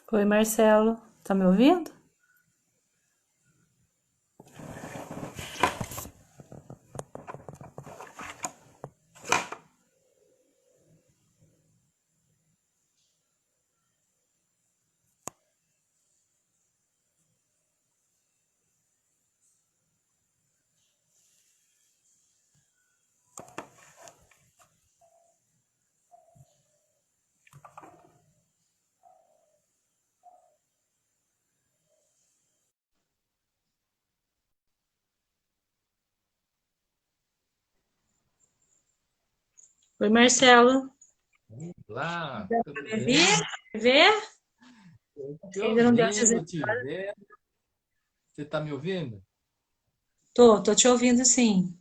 Oi, Marcelo, tá me ouvindo? Oi, Marcelo, Olá, dá pra tudo me ver? bem? Me ver? Tô Acho te que ainda não deu ouvindo, dizer. te vendo. Você tá me ouvindo? Tô te ouvindo sim.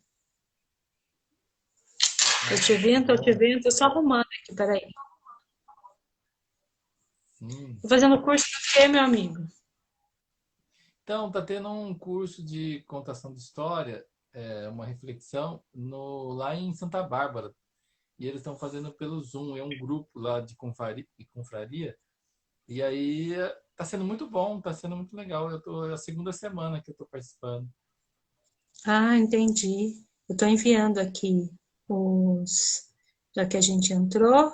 Tô te Ah, que ouvindo, tô te bom. vendo, tô só arrumando aqui, peraí. Sim. Tô fazendo curso de quê, meu amigo? Então, tá tendo um curso de contação de história, uma reflexão lá em Santa Bárbara. E eles estão fazendo pelo Zoom, é um grupo lá de confraria. E aí tá sendo muito bom, tá sendo muito legal. É a segunda semana que eu tô participando. Ah, entendi. Eu tô enviando aqui os. Já que a gente entrou,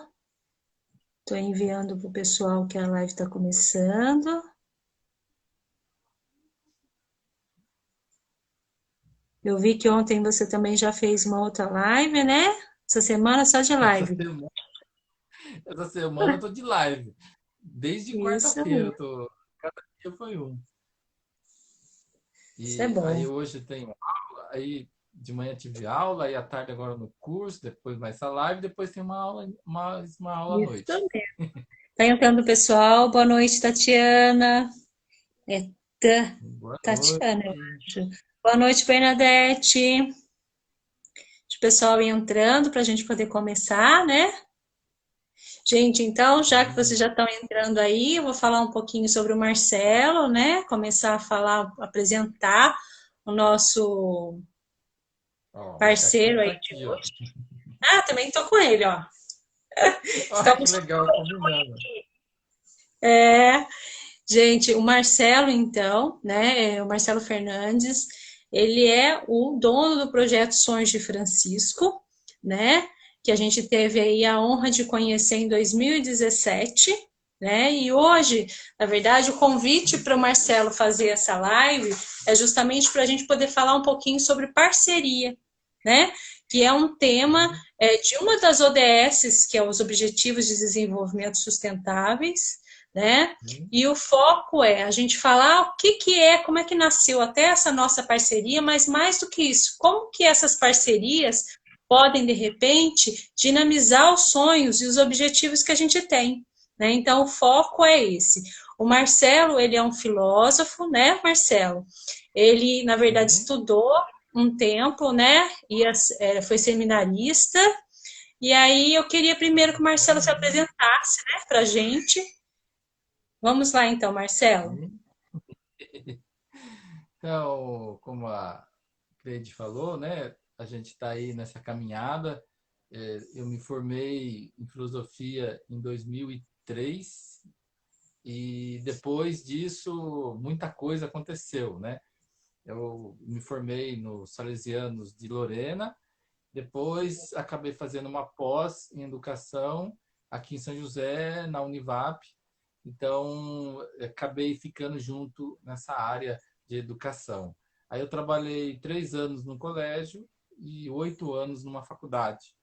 tô enviando pro pessoal que a live tá começando. Eu vi que ontem você também já fez uma outra live, né? Essa semana só de Essa live. semana, essa semana eu tô de live. Desde Isso quarta-feira mesmo, eu tô. Cada dia foi um. isso é E bom. aí hoje tenho aula, aí de manhã tive aula, aí à tarde agora no curso, depois mais essa live, depois tem uma aula à Isso noite. mesmo. Tá entrando, pessoal. Boa noite, Tatiana. É Boa Tatiana, eu noite. acho. Boa noite, Bernadette. O pessoal ir entrando para a gente poder começar, né? Gente, então, já que vocês Sim. já estão entrando aí, eu vou falar um pouquinho sobre o Marcelo, né? Começar a falar, apresentar o nosso Ó, o macaquinho parceiro tá aí de aqui, ó. hoje. Ah, também tô com ele, ó. Olha que Estamos legal combinando. É, gente, o Marcelo, então, né? O Marcelo Fernandes, ele é o dono do projeto Sonhos de Francisco, né? Que a gente teve aí a honra de conhecer em 2017, né? E hoje, na verdade, o convite para o Marcelo fazer essa live é justamente para a gente poder falar um pouquinho sobre parceria, né? Que é um tema Sim, de uma das ODSs, que é os Objetivos de Desenvolvimento Sustentáveis, né? sim. E o foco é a gente falar o que que é, como é que nasceu até essa nossa parceria, mas mais do que isso, como que essas parcerias podem, de repente, dinamizar os sonhos e os objetivos que a gente tem, né? Então, o foco é esse. O Marcelo, ele é um filósofo, né, Marcelo? Ele, na verdade, Sim. estudou um tempo, né? Foi seminarista. E aí eu queria primeiro que o Marcelo se Bacana. apresentasse, né, para a gente. Vamos lá então, Marcelo. Sim. Então, como a Cleide falou, né? A gente está aí nessa caminhada. Eu me formei em filosofia em 2003 e depois disso muita coisa aconteceu, né? Eu me formei nos Salesianos de Lorena, depois acabei fazendo uma pós em educação aqui em São José, na Univap. Então, acabei ficando junto nessa área de educação. Aí eu trabalhei 3 anos no colégio e 8 anos numa faculdade,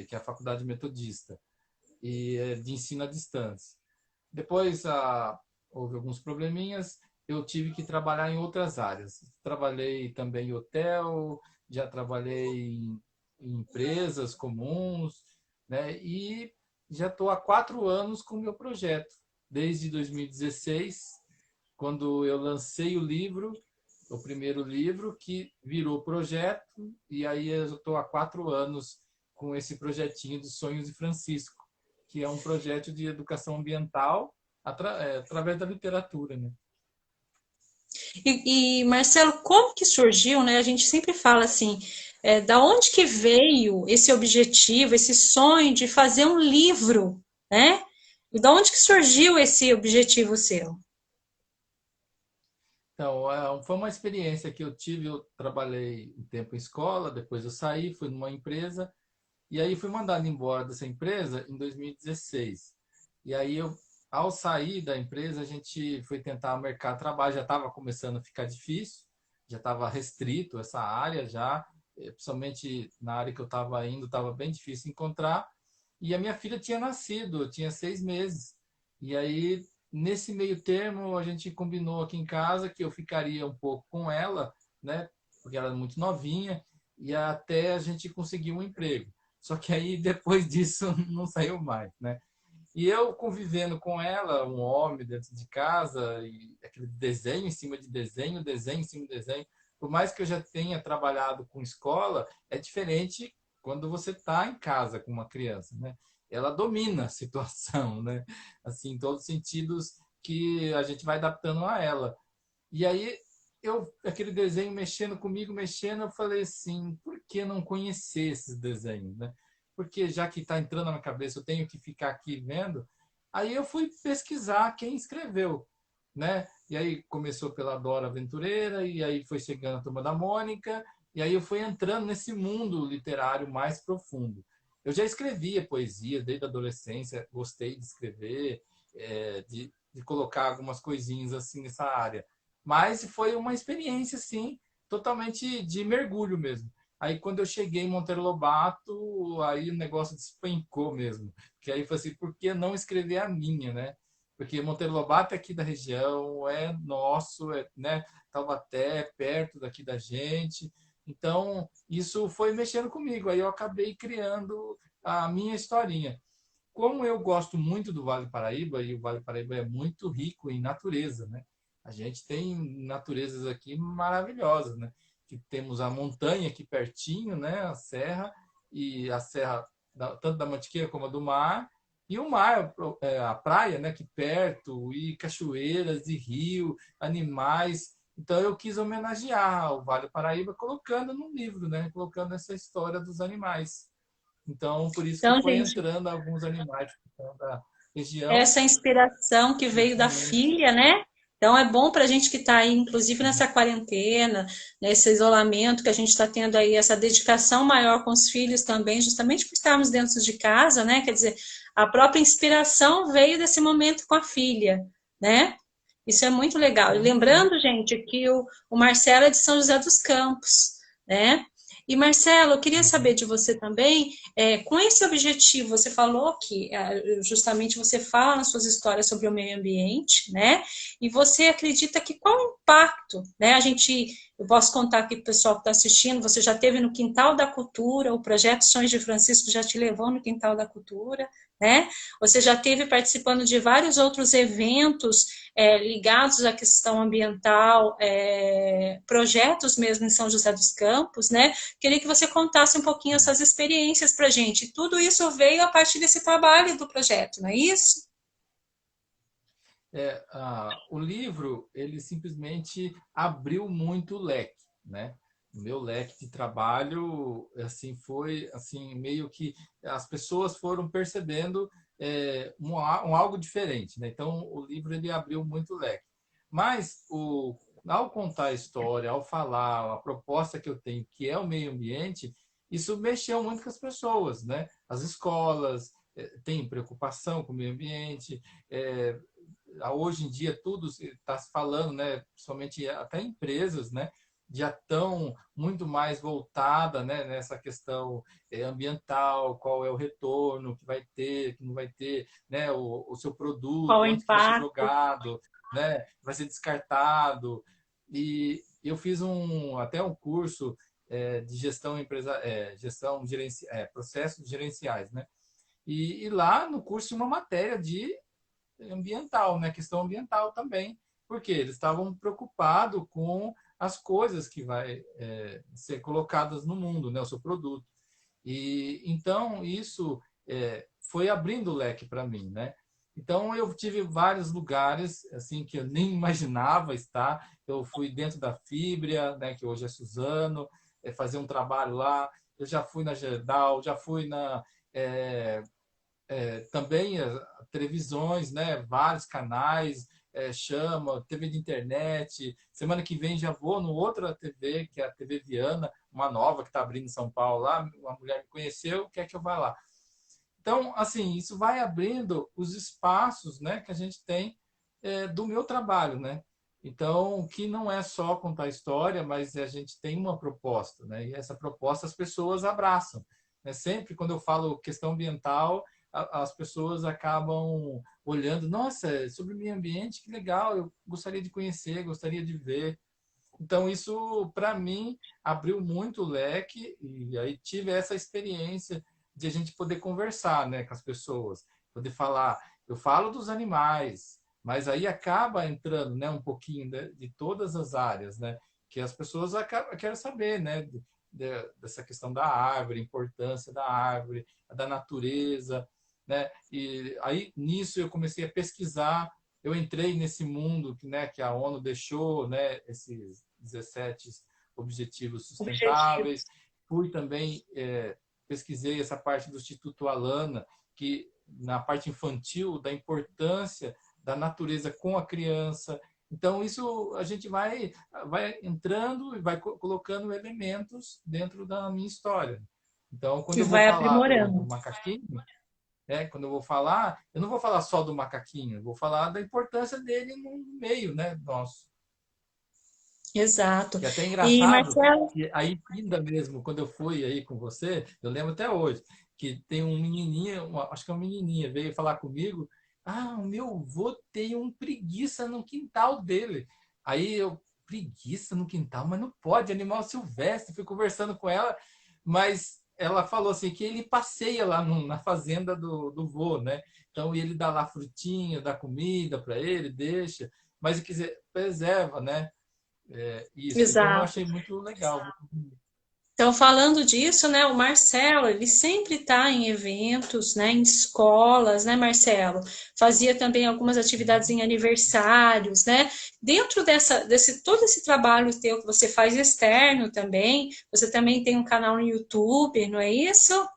que é a Faculdade Metodista, de ensino à distância. Depois houve alguns probleminhas, eu tive que trabalhar em outras áreas. Trabalhei também em hotel, já trabalhei em empresas comuns, né? E já estou há 4 anos com o meu projeto, desde 2016, quando eu lancei o livro, o primeiro livro, que virou projeto, e aí eu estou há 4 anos com esse projetinho dos Sonhos de Francisco, que é um projeto de educação ambiental através da literatura, né? Marcelo, como que surgiu, né? A gente sempre fala assim, da onde que veio esse objetivo, esse sonho de fazer um livro, né? E de onde que surgiu esse objetivo seu? Então, foi uma experiência que eu tive. Eu trabalhei um tempo em escola, depois eu saí, fui numa empresa, e aí fui mandado embora dessa empresa em 2016. E aí ao sair da empresa, a gente foi tentar o mercado de trabalho, já estava começando a ficar difícil, já estava restrito essa área já, principalmente na área que eu estava indo, estava bem difícil encontrar. E a minha filha tinha nascido, eu tinha 6 meses. E aí, nesse meio termo, a gente combinou aqui em casa que eu ficaria um pouco com ela, né? Porque ela era muito novinha, e até a gente conseguir um emprego. Só que aí, depois disso, não saiu mais, né? E eu convivendo com ela, um homem dentro de casa, e aquele desenho em cima de desenho, desenho em cima de desenho. Por mais que eu já tenha trabalhado com escola, é diferente quando você está em casa com uma criança, né? Ela domina a situação, né? Assim, em todos os sentidos que a gente vai adaptando a ela. E aí aquele desenho mexendo comigo, mexendo, eu falei assim, por que não conhecer esses desenhos, né? Porque já que está entrando na minha cabeça, eu tenho que ficar aqui vendo. Aí eu fui pesquisar quem escreveu, né? E aí começou pela Dora Aventureira, e aí foi chegando a Turma da Mônica, e aí eu fui entrando nesse mundo literário mais profundo. Eu já escrevia poesia desde a adolescência, gostei de escrever, de colocar algumas coisinhas assim nessa área. Mas foi uma experiência, assim, totalmente de mergulho mesmo. Aí, quando eu cheguei em Monteiro Lobato, aí o negócio despencou mesmo. Que aí eu falei assim, por que não escrever a minha, né? Porque Monteiro Lobato é aqui da região, é nosso, né? Taubaté, é perto daqui da gente. Então, isso foi mexendo comigo. Aí eu acabei criando a minha historinha. Como eu gosto muito do Vale do Paraíba, e o Vale do Paraíba é muito rico em natureza, né? A gente tem naturezas aqui maravilhosas, né? Que temos a montanha aqui pertinho, né? A serra, e a serra tanto da Mantiqueira como a do mar, e o mar, a praia, né? Aqui perto, e cachoeiras, e rio, animais. Então eu quis homenagear o Vale do Paraíba colocando no livro, né? Colocando essa história dos animais. Então, por isso que Então, foi gente, entrando alguns animais da região, essa inspiração que veio da justamente. filha, né? Então é bom para a gente que está aí, inclusive nessa quarentena, nesse isolamento que a gente está tendo aí, essa dedicação maior com os filhos também, justamente por estarmos dentro de casa, né? Quer dizer, a própria inspiração veio desse momento com a filha, né? Isso é muito legal. E Sim, sim. lembrando, gente, que o Marcelo é de São José dos Campos, né? E Marcelo, eu queria saber Uhum. de você também, com esse objetivo, você falou que justamente você fala nas suas histórias sobre o meio ambiente, né? E você acredita que qual o impacto, né? Eu posso contar aqui para o pessoal que está assistindo, você já teve no Quintal da Cultura, o projeto Sonhos de Francisco já te levou no Quintal da Cultura, né? Você já teve participando de vários outros eventos ligados à questão ambiental, projetos mesmo em São José dos Campos, né? Queria que você contasse um pouquinho essas experiências para a gente. Tudo isso veio a partir desse trabalho do projeto, não é isso? O livro, ele simplesmente abriu muito o leque, né? O meu leque de trabalho, assim, foi, assim, meio que as pessoas foram percebendo um algo diferente, né? Então, o livro, ele abriu muito o leque. Mas, ao contar a história, ao falar a proposta que eu tenho, que é o meio ambiente, isso mexeu muito com as pessoas, né? As escolas têm preocupação com o meio ambiente, é, hoje em dia tudo está se falando, né, principalmente até empresas, né, já estão muito mais voltada, né, nessa questão ambiental, qual é o retorno que vai ter, que não vai ter, né, o seu Qual produto, o onde que vai ser impacto? jogado, né, vai ser descartado. E eu fiz até um curso de gestão gestão processos gerenciais, né? E lá no curso tinha uma matéria de ambiental, né? Questão ambiental também, porque eles estavam preocupados com as coisas que vai ser colocadas no mundo, né? O seu produto. E então isso foi abrindo o leque para mim, né? Então eu tive vários lugares assim que eu nem imaginava estar. Eu fui dentro da Fibria, né? Que hoje é Suzano, fazer um trabalho lá. Eu já fui na Gerdau, já fui na também televisões, né? Vários canais, chama, TV de internet. Semana que vem já vou no outra TV, que é a TV Viana, uma nova que está abrindo em São Paulo lá. Uma mulher me conheceu, quer que eu vá lá. Então, assim, isso vai abrindo os espaços, né, que a gente tem do meu trabalho, né? Então, que não é só contar história, mas a gente tem uma proposta, né? E essa proposta as pessoas abraçam. Né? Sempre quando eu falo questão ambiental, as pessoas acabam olhando, nossa, sobre o meio ambiente, que legal, eu gostaria de conhecer, gostaria de ver. Então, isso, para mim, abriu muito o leque e aí tive essa experiência de a gente poder conversar, né, com as pessoas, poder falar. Eu falo dos animais, mas aí acaba entrando, né, um pouquinho de todas as áreas, né, que as pessoas querem saber, né, dessa questão da árvore, a importância da árvore, da natureza, né? E aí nisso eu comecei a pesquisar, eu entrei nesse mundo que, né, que a ONU deixou, né, esses 17 objetivos sustentáveis. Objetivos. Fui também, pesquisei essa parte do Instituto Alana, que na parte infantil, da importância da natureza com a criança. Então, isso a gente vai entrando e vai colocando elementos dentro da minha história. Então, quando E eu vou vai falar do aprimorando. macaquinho, quando eu vou falar, eu não vou falar só do macaquinho, eu vou falar da importância dele no meio, né, nosso. Exato. Que é até E, engraçado, Marcelo, que aí ainda mesmo, quando eu fui aí com você, eu lembro até hoje, que tem um menininho, acho que é uma menininha, veio falar comigo, o meu avô tem um preguiça no quintal dele. Aí eu, preguiça no quintal? Mas não pode, animal silvestre. Fui conversando com ela, mas ela falou assim, que ele passeia lá na fazenda do vô, né? Então ele dá lá frutinha, dá comida para ele, deixa, mas quer dizer, preserva, né? Isso. Então, eu exato. achei muito legal. Então, falando disso, né, o Marcelo, ele sempre está em eventos, né, em escolas, né, Marcelo? Fazia também algumas atividades em aniversários, né? Dentro todo esse trabalho teu que você faz externo também, você também tem um canal no YouTube, não é isso?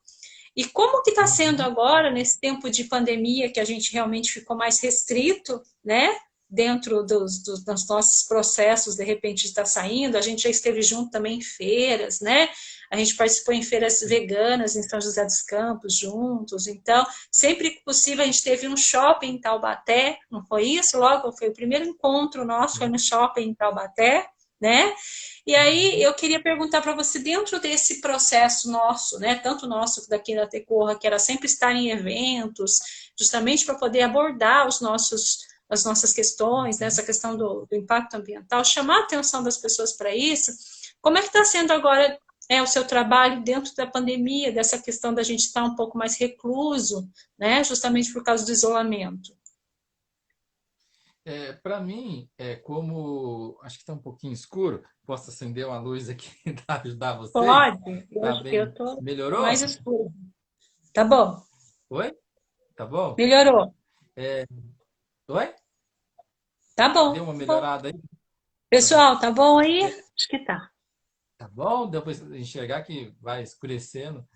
E como que está sendo Uhum. agora, nesse tempo de pandemia, que a gente realmente ficou mais restrito, né? Dentro dos nossos processos, de repente está saindo, a gente já esteve junto também em feiras, né? A gente participou em feiras veganas em São José dos Campos juntos, então, sempre que possível, a gente teve um shopping em Taubaté, não foi isso? Logo, foi o primeiro encontro nosso, foi no shopping em Taubaté, né? E aí Uhum. eu queria perguntar para você, dentro desse processo nosso, né, tanto nosso daqui da Tecorra, que era sempre estar em eventos, justamente para poder abordar as nossas questões, né, essa Uhum. questão do impacto ambiental, chamar a atenção das pessoas para isso, como é que está sendo agora o seu trabalho dentro da pandemia, dessa questão da gente estar um pouco mais recluso, né, justamente por causa do isolamento? Para mim, como acho que está um pouquinho escuro, posso acender uma luz aqui para ajudar vocês? Pode, Tá eu bem? estou mais Melhorou? escuro. Tá bom, Oi? Tá bom? melhorou. É, oi? Tá Deu bom, uma tá bom. melhorada aí? Tá bom. Pessoal, tá bom aí? É, Acho que tá. tá bom? Deu para enxergar que vai escurecendo.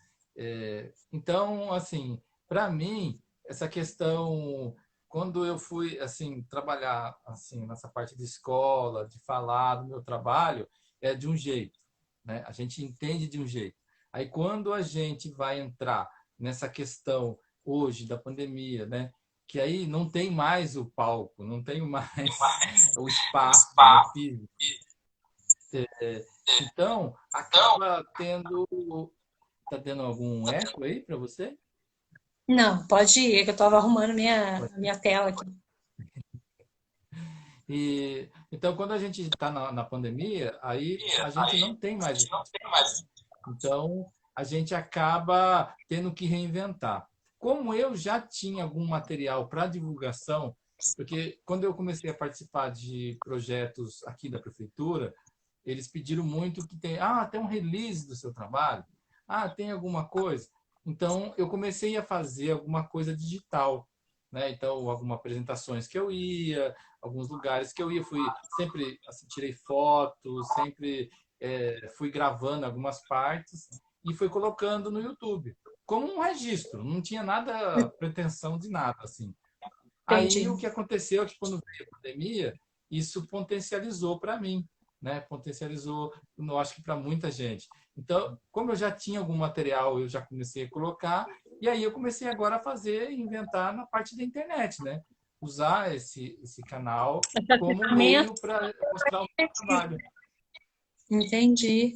Então, assim, para mim, essa questão, quando eu fui assim trabalhar assim nessa parte de escola, de falar do meu trabalho, é de um jeito, né? A gente entende de um jeito. Aí, quando a gente vai entrar nessa questão hoje da pandemia, né? Que aí não tem mais o palco, não tem mais o espaço, né, físico. Então, acaba tendo. Tá tendo algum eco aí para você? Não, pode ir, que eu tava arrumando minha tela aqui. Então, quando a gente está na pandemia, aí a gente não tem mais esse espaço. Então, a gente acaba tendo que reinventar. Como eu já tinha algum material para divulgação, porque quando eu comecei a participar de projetos aqui da prefeitura, eles pediram muito que tem um release do seu trabalho, tem alguma coisa. Então, eu comecei a fazer alguma coisa digital, né? Então, algumas apresentações que eu ia, alguns lugares que eu ia, fui sempre assim, tirei fotos, sempre fui gravando algumas partes e fui colocando no YouTube. como um registro, não tinha nada, pretensão de nada, assim. Aí o Entendi. que aconteceu é que quando veio a pandemia, isso potencializou para mim, né? Potencializou, eu acho que para muita gente. Então, como eu já tinha algum material, eu já comecei a colocar, e aí eu comecei agora a fazer, inventar na parte da internet, né? Usar esse canal Essa como ferramenta. meio para mostrar o meu trabalho. Entendi.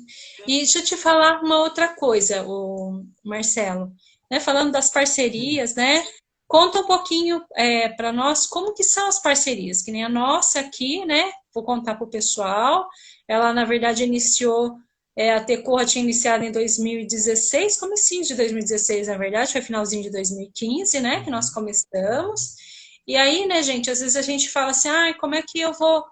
E deixa eu te falar uma outra coisa, o Marcelo, né? Falando das Sim. parcerias, né? Conta um pouquinho para nós como que são as parcerias, que nem a nossa aqui, né? Vou contar para o pessoal. Ela, na verdade, iniciou, a Tecorra tinha iniciado em 2016, comecinho de 2016, na verdade, foi finalzinho de 2015, né? Que nós Uhum. começamos. E aí, né, gente, às vezes a gente fala assim, ah, como é que eu vou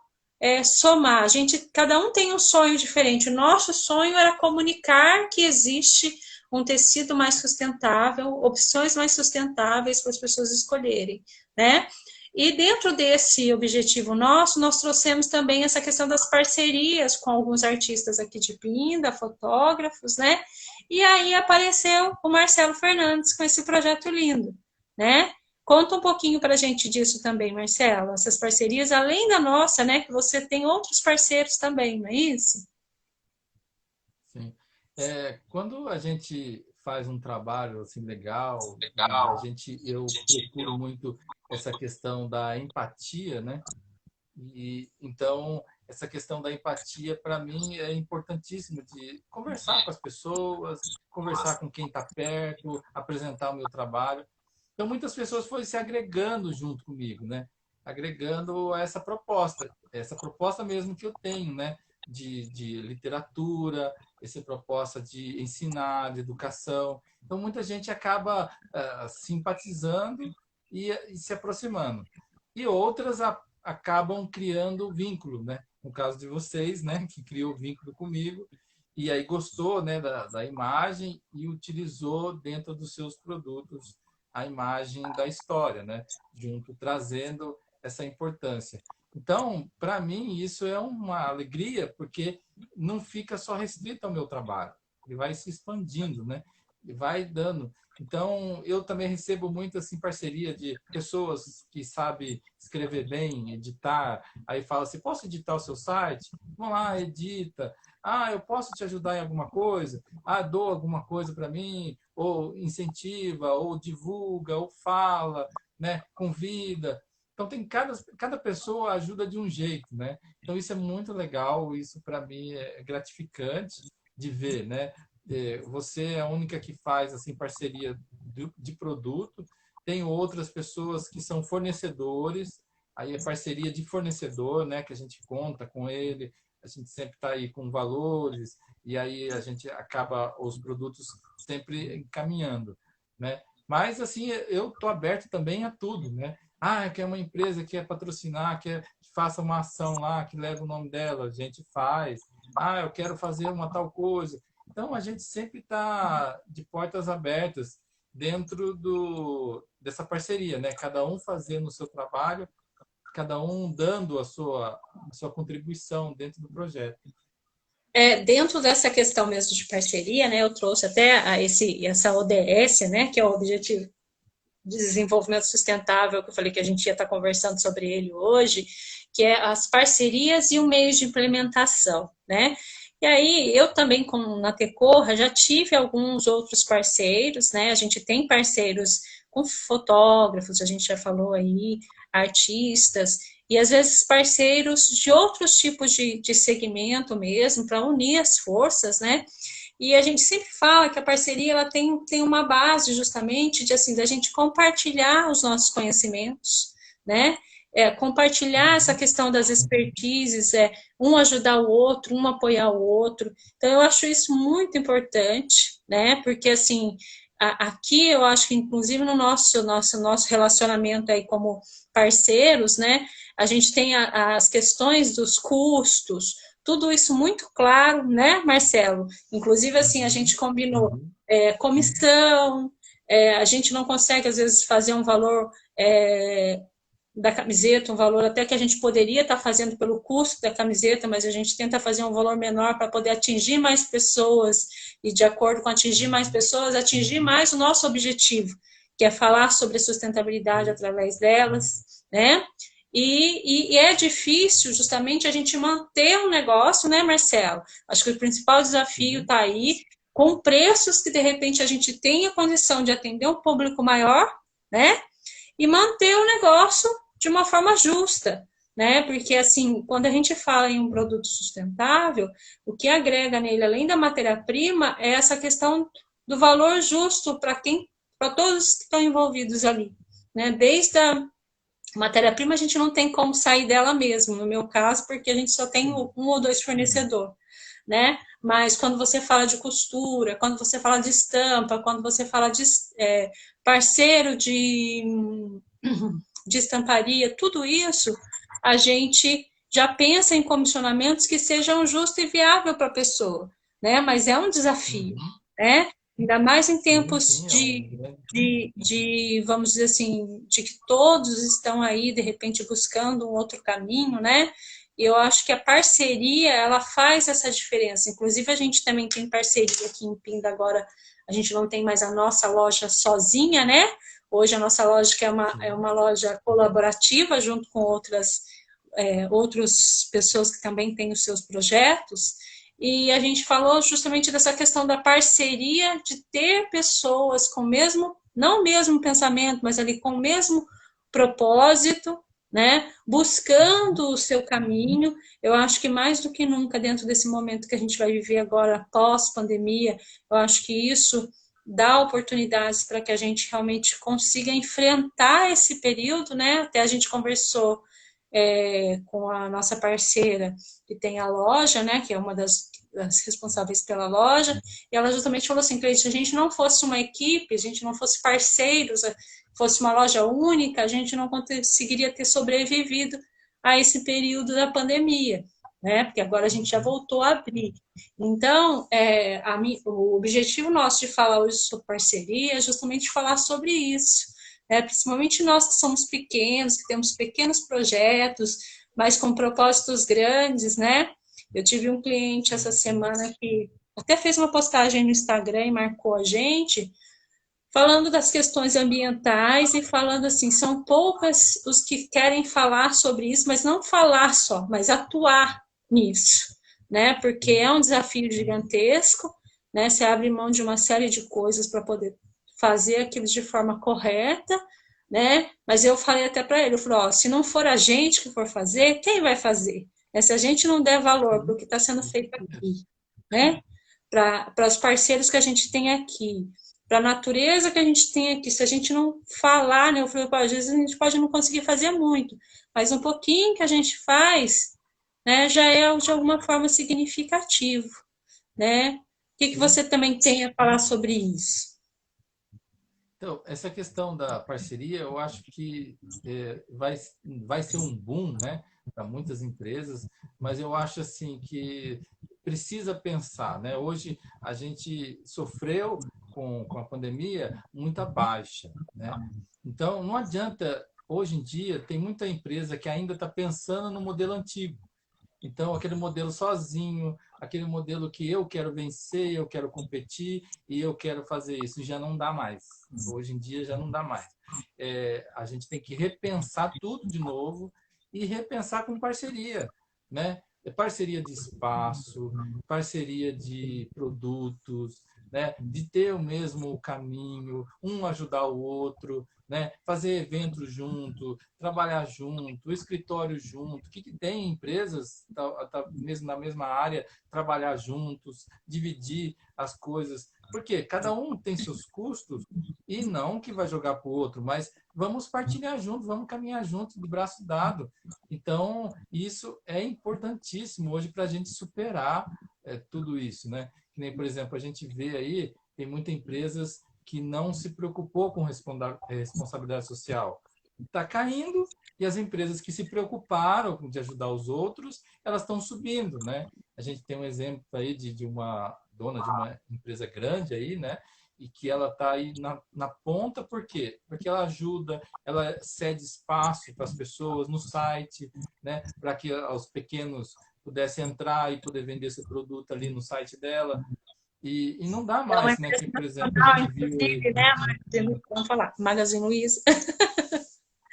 somar. A gente, cada um tem um sonho diferente. O nosso sonho era comunicar que existe um tecido mais sustentável, opções mais sustentáveis para as pessoas escolherem, né? E dentro desse objetivo nosso, nós trouxemos também essa questão das parcerias com alguns artistas aqui de Pinda, fotógrafos, né? E aí apareceu o Marcelo Fernandes com esse projeto lindo, né? Conta um pouquinho para a gente disso também, Marcelo. Essas parcerias, além da nossa, né? Que você tem outros parceiros também, não é isso? Sim. Quando a gente faz um trabalho assim legal e eu procuro muito essa questão da empatia, né? E então essa questão da empatia para mim é importantíssimo de conversar com as pessoas, conversar com quem está perto, apresentar o meu trabalho. Então muitas pessoas foram se agregando junto comigo, né? Agregando a essa proposta mesmo que eu tenho, né? De literatura, essa proposta de ensinar, de educação. Então muita gente acaba simpatizando e se aproximando. E outras acabam criando vínculo, né? No caso de vocês, né? Que criou vínculo comigo e aí gostou, né? Da imagem e utilizou dentro dos seus produtos a imagem da história, né? Junto, trazendo essa importância. Então, para mim, isso é uma alegria, porque não fica só restrito ao meu trabalho. Ele vai se expandindo, né? E vai dando. Então, eu também recebo muito assim parceria de pessoas que sabem escrever bem, editar. Aí fala assim: posso editar o seu site? Vamos lá, edita. Ah, eu posso te ajudar em alguma coisa? Ah, dou alguma coisa para mim? Ou incentiva, ou divulga, ou fala, né? Convida. Então, tem cada pessoa ajuda de um jeito, né? Então, isso é muito legal. Isso, para mim, é gratificante de ver, né? Você é a única que faz assim parceria de produto. Tem outras pessoas que são fornecedores, aí é parceria de fornecedor, né, que a gente conta com ele, a gente sempre está aí com valores e aí a gente acaba os produtos sempre encaminhando, né? Mas assim, eu tô aberto também a tudo, né? Ah, quer uma empresa que quer patrocinar, quer que faça uma ação lá que leva o nome dela, a gente faz. Ah, eu quero fazer uma tal coisa. Então, a gente sempre está de portas abertas dentro dessa parceria, né? Cada um fazendo o seu trabalho, cada um dando a sua contribuição dentro do projeto. Dentro dessa questão mesmo de parceria, né? Eu trouxe até essa ODS, né? Que é o Objetivo de Desenvolvimento Sustentável, que eu falei que a gente ia estar conversando sobre ele hoje, que é as parcerias e o meio de implementação, né? E aí, eu também, como na Tecorra, já tive alguns outros parceiros, né? A gente tem parceiros com fotógrafos, a gente já falou aí, artistas, e às vezes parceiros de outros tipos de segmento mesmo, para unir as forças, né? E a gente sempre fala que a parceria ela tem uma base justamente de assim da gente compartilhar os nossos conhecimentos, né? Compartilhar essa Uhum. questão das expertises, um ajudar o outro, um apoiar o outro. Então eu acho isso muito importante, né? Porque assim aqui eu acho que inclusive no nosso relacionamento aí como parceiros, né? A gente tem as questões dos custos, tudo isso muito claro, né, Marcelo? Inclusive, assim, a Uhum. gente combinou comissão, a gente não consegue, às vezes, fazer um valor da camiseta, um valor até que a gente poderia estar fazendo pelo custo da camiseta, mas a gente tenta fazer um valor menor para poder atingir mais pessoas e, de acordo com atingir mais pessoas, atingir mais o nosso objetivo, que é falar sobre sustentabilidade através delas, né? E é difícil justamente a gente manter um negócio, né, Marcelo? Acho que o principal desafio está aí, com preços que de repente a gente tenha condição de atender um público maior, né? E manter o negócio de uma forma justa, né? Porque assim, quando a gente fala em um produto sustentável, o que agrega nele, além da matéria-prima, é essa questão do valor justo para todos que estão envolvidos ali, né? Desde a matéria-prima a gente não tem como sair dela mesmo, no meu caso, porque a gente só tem um ou dois fornecedores, né? Mas quando você fala de costura, quando você fala de estampa, quando você fala de parceiro de estamparia, tudo isso a gente já pensa em comissionamentos que sejam justos e viáveis para a pessoa, né? Mas é um desafio, né? Ainda mais em Sim, tempos sim, é um grande. vamos dizer assim, de que todos estão aí, de repente, buscando um outro caminho, né? E eu acho que a parceria, ela faz essa diferença. Inclusive, a gente também tem parceria aqui em Pinda agora, a gente não tem mais a nossa loja sozinha, né? Hoje a nossa loja que é uma loja colaborativa junto com outras pessoas que também têm os seus projetos. E a gente falou justamente dessa questão da parceria, de ter pessoas com o mesmo, não o mesmo pensamento, mas ali com o mesmo propósito, né? Buscando o seu caminho. Eu acho que mais do que nunca, dentro desse momento que a gente vai viver agora, pós-pandemia, eu acho que isso dá oportunidades para que a gente realmente consiga enfrentar esse período, né? Até a gente conversou com a nossa parceira que tem a loja, né, que é uma das responsáveis pela loja, e ela justamente falou assim, Cleide, se a gente não fosse uma equipe, a gente não fosse parceiros, fosse uma loja única, a gente não conseguiria ter sobrevivido a esse período da pandemia, né, porque agora a gente já voltou a abrir. Então, o objetivo nosso de falar hoje sobre parceria é justamente falar sobre isso, principalmente nós que somos pequenos, que temos pequenos projetos, mas com propósitos grandes, né? Eu tive um cliente essa semana que até fez uma postagem no Instagram e marcou a gente, falando das questões ambientais e falando assim, são poucas os que querem falar sobre isso, mas não falar só, mas atuar nisso, né? Porque é um desafio gigantesco, né? Você abre mão de uma série de coisas para poder fazer aquilo de forma correta, né? Mas eu falei até para ele, eu falei, ó, se não for a gente que for fazer, quem vai fazer? Se a gente não der valor para o que está sendo feito aqui, né? Para os parceiros que a gente tem aqui, para a natureza que a gente tem aqui, se a gente não falar, né? Eu falei, às vezes a gente pode não conseguir fazer muito, mas um pouquinho que a gente faz, né, já é de alguma forma significativo, né? O que Sim. você também tem a falar sobre isso? Então, essa questão da parceria, eu acho que vai ser um boom, né, para muitas empresas, mas eu acho assim que precisa pensar, né? Hoje a gente sofreu com a pandemia muita baixa, né? Então, não adianta, hoje em dia, tem muita empresa que ainda está pensando no modelo antigo. Então, aquele modelo sozinho, aquele modelo que eu quero vencer, eu quero competir e eu quero fazer isso, já não dá mais. Hoje em dia já não dá mais. A gente tem que repensar tudo de novo e repensar com parceria, né? Parceria de espaço, parceria de produtos, né? De ter o mesmo caminho, um ajudar o outro, né? Fazer eventos junto, trabalhar junto, o escritório junto. O que tem empresas mesmo na mesma área, trabalhar juntos, dividir as coisas, porque cada um tem seus custos e não que vai jogar para o outro, mas vamos partilhar juntos, vamos caminhar juntos, de braço dado. Então, isso é importantíssimo hoje para a gente superar tudo isso, né? Que nem, por exemplo, a gente vê aí, tem muitas empresas que não se preocupou com responsabilidade social. Está caindo e as empresas que se preocuparam de ajudar os outros, elas estão subindo, né? A gente tem um exemplo aí de uma dona de uma empresa grande aí, né? e que ela está aí na ponta, por quê? Porque ela ajuda, ela cede espaço para as pessoas no site, né? Para que os pequenos pudessem entrar e poder vender seu produto ali no site dela. E não dá É uma mais, né? empresa Que, por exemplo, a nacional, gente viu aí. inclusive, né? Vamos falar, Magazine Luiza.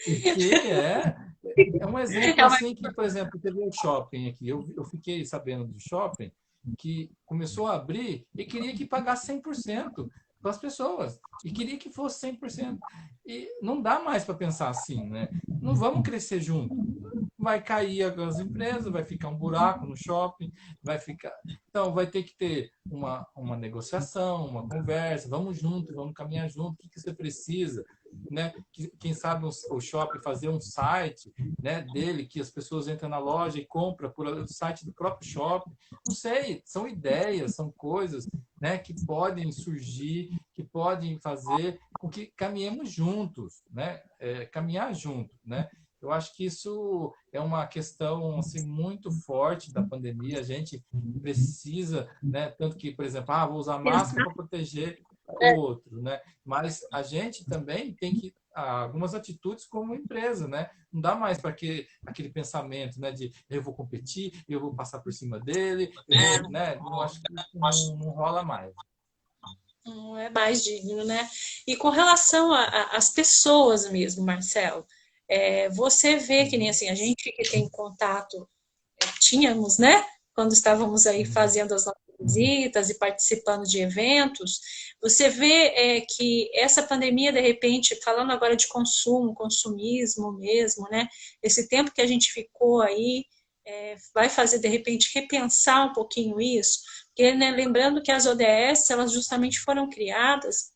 E que é um exemplo É uma... assim que, por exemplo, teve um shopping aqui. Eu fiquei sabendo do shopping que começou a abrir e queria que pagasse 100% para as pessoas. E queria que fosse 100%. E não dá mais para pensar assim, né? Não vamos crescer junto. Vai cair as empresas, vai ficar um buraco no shopping, vai ficar. Então, vai ter que ter uma negociação, uma conversa. Vamos junto, vamos caminhar junto. O que, que você precisa? Né? Quem sabe o shopping fazer um site, né, dele que as pessoas entram na loja e compram por o site do próprio shopping. Não sei, são ideias, são coisas, né, que podem surgir, que podem fazer com que caminhemos juntos, né? Caminhar junto, né? Eu acho que isso é uma questão assim, muito forte da pandemia. A gente precisa, né? Tanto que, por exemplo, vou usar máscara para proteger o outro, né? Mas a gente também tem que algumas atitudes como empresa, né? Não dá mais para aquele pensamento, né? De eu vou competir, eu vou passar por cima dele, eu vou, né? Não acho que não rola mais. Não é mais digno, né? E com relação às pessoas mesmo, Marcelo, você vê que nem assim, a gente que tem contato, tínhamos, né? Quando estávamos aí Uhum. fazendo as nossas visitas e participando de eventos, você vê que essa pandemia, de repente, falando agora de consumo, consumismo mesmo, né? Esse tempo que a gente ficou aí, vai fazer, de repente, repensar um pouquinho isso, porque, né, lembrando que as ODS, elas justamente foram criadas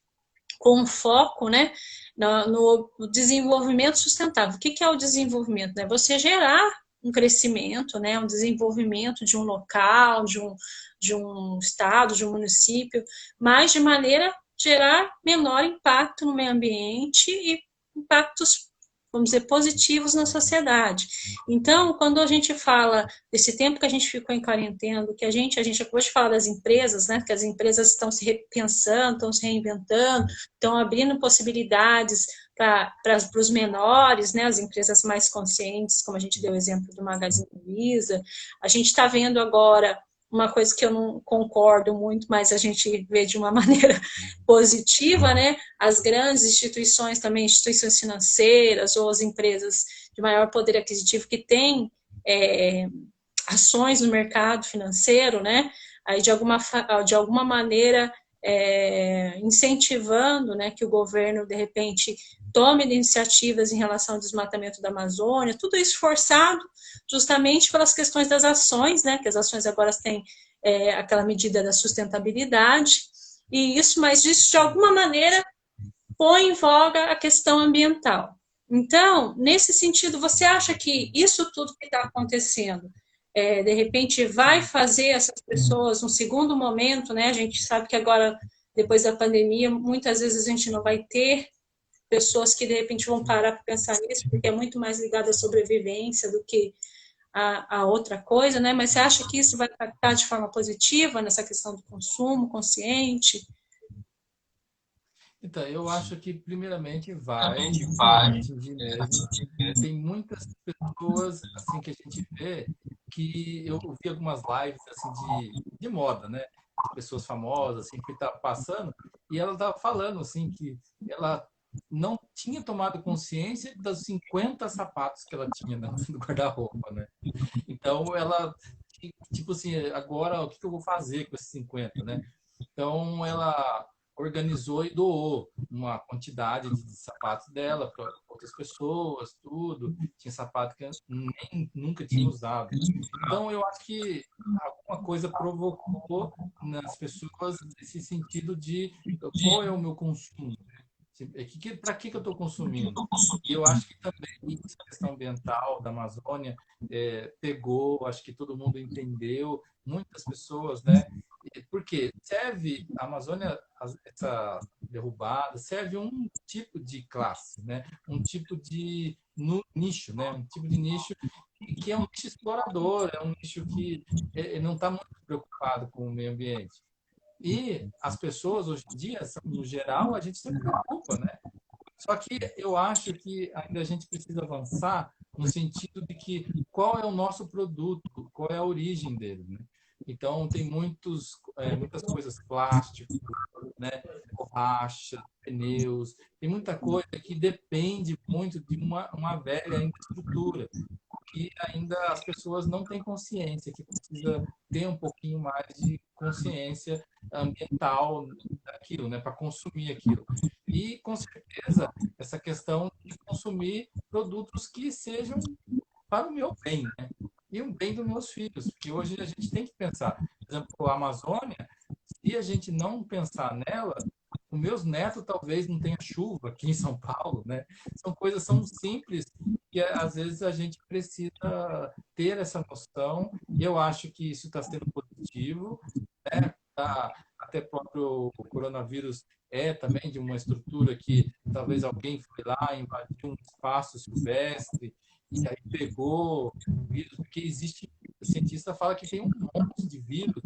com foco, né, no desenvolvimento sustentável. O que é o desenvolvimento? Né? Você gerar um crescimento, né, um desenvolvimento de um local, de um estado, de um município, mas de maneira a gerar menor impacto no meio ambiente e impactos, vamos dizer, positivos na sociedade. Então, quando a gente fala desse tempo que a gente ficou em quarentena, que a gente acabou de falar das empresas, né, que as empresas estão se repensando, estão se reinventando, estão abrindo possibilidades para os menores, né, as empresas mais conscientes, como a gente deu o exemplo do Magazine Luiza. A gente está vendo agora uma coisa que eu não concordo muito, mas a gente vê de uma maneira positiva, né? As grandes instituições também, instituições financeiras ou as empresas de maior poder aquisitivo que têm ações no mercado financeiro, né? Aí de alguma maneira incentivando, né, que o governo de repente tome iniciativas em relação ao desmatamento da Amazônia, tudo isso forçado justamente pelas questões das ações, né, que as ações agora têm aquela medida da sustentabilidade, e isso, mas isso de alguma maneira põe em voga a questão ambiental. Então, nesse sentido, você acha que isso tudo que está acontecendo, de repente, vai fazer essas pessoas, um segundo momento, né? A gente sabe que agora, depois da pandemia, muitas vezes a gente não vai ter pessoas que, de repente, vão parar para pensar nisso, porque é muito mais ligado à sobrevivência do que a outra coisa, né? Mas você acha que isso vai impactar de forma positiva nessa questão do consumo consciente? Então, eu acho que primeiramente vai atingir mesmo. Tem muitas pessoas assim que a gente vê que eu vi algumas lives assim de moda, né? De pessoas famosas assim que tá passando e ela estava falando assim que ela não tinha tomado consciência dos 50 sapatos que ela tinha dentro do guarda-roupa, né? Então ela tipo assim, agora o que eu vou fazer com esses 50, né? Então ela organizou e doou uma quantidade de sapatos dela para outras pessoas, tudo. Tinha sapato que eu nem nunca tinha usado. Então eu acho que alguma coisa provocou nas pessoas esse sentido de qual é o meu consumo, para que eu estou consumindo? E eu acho que também essa questão ambiental da Amazônia pegou, acho que todo mundo entendeu, muitas pessoas, né? Porque serve a Amazônia, essa derrubada, serve um tipo de classe, né? Um tipo de nicho, né? Um tipo de nicho que é um nicho explorador, é um nicho que não está muito preocupado com o meio ambiente. E as pessoas, hoje em dia, no geral, a gente se preocupa, né? Só que eu acho que ainda a gente precisa avançar no sentido de que qual é o nosso produto, qual é a origem dele, né? Então, tem muitas coisas plásticas, né? Borracha, pneus, tem muita coisa que depende muito de uma velha infraestrutura que ainda as pessoas não têm consciência, que precisa ter um pouquinho mais de consciência ambiental daquilo, né, para consumir aquilo. E, com certeza, essa questão de consumir produtos que sejam para o meu bem, né? E o bem dos meus filhos, porque hoje a gente tem que pensar, por exemplo, a Amazônia, se a gente não pensar nela, os meus netos talvez não tenha chuva aqui em São Paulo, né? São coisas são simples e às vezes a gente precisa ter essa noção. E eu acho que isso está sendo positivo, né? Até próprio coronavírus é também de uma estrutura que talvez alguém foi lá, invadiu um espaço silvestre e aí pegou vírus, porque existe, o cientista fala que tem um monte de vírus,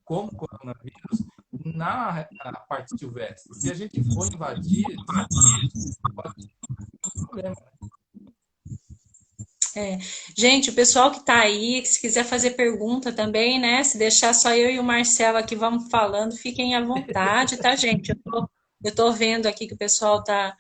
como coronavírus, na parte silvestre. Se a gente for invadir, pode ter problema. Gente, o pessoal que está aí, que se quiser fazer pergunta também, né? Se deixar só eu e o Marcelo aqui vamos falando, fiquem à vontade, tá, gente? Eu tô vendo aqui que o pessoal tá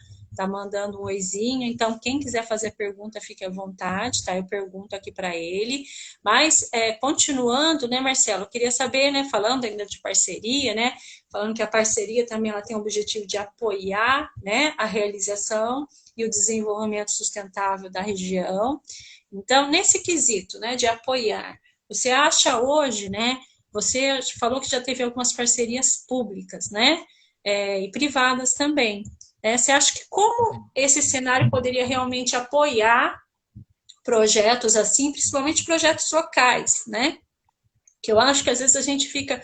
mandando um oizinho, então quem quiser fazer pergunta, fique à vontade, tá? Eu pergunto aqui para ele. Mas, continuando, né, Marcelo, eu queria saber, né, falando ainda de parceria, né? Falando que a parceria também ela tem o objetivo de apoiar, né, a realização e o desenvolvimento sustentável da região. Então, nesse quesito, né, de apoiar, você acha hoje, né, você falou que já teve algumas parcerias públicas, né, e privadas também. Né? Você acha que como Sim. esse cenário poderia realmente apoiar projetos assim, principalmente projetos locais, né? Que eu acho que às vezes a gente fica,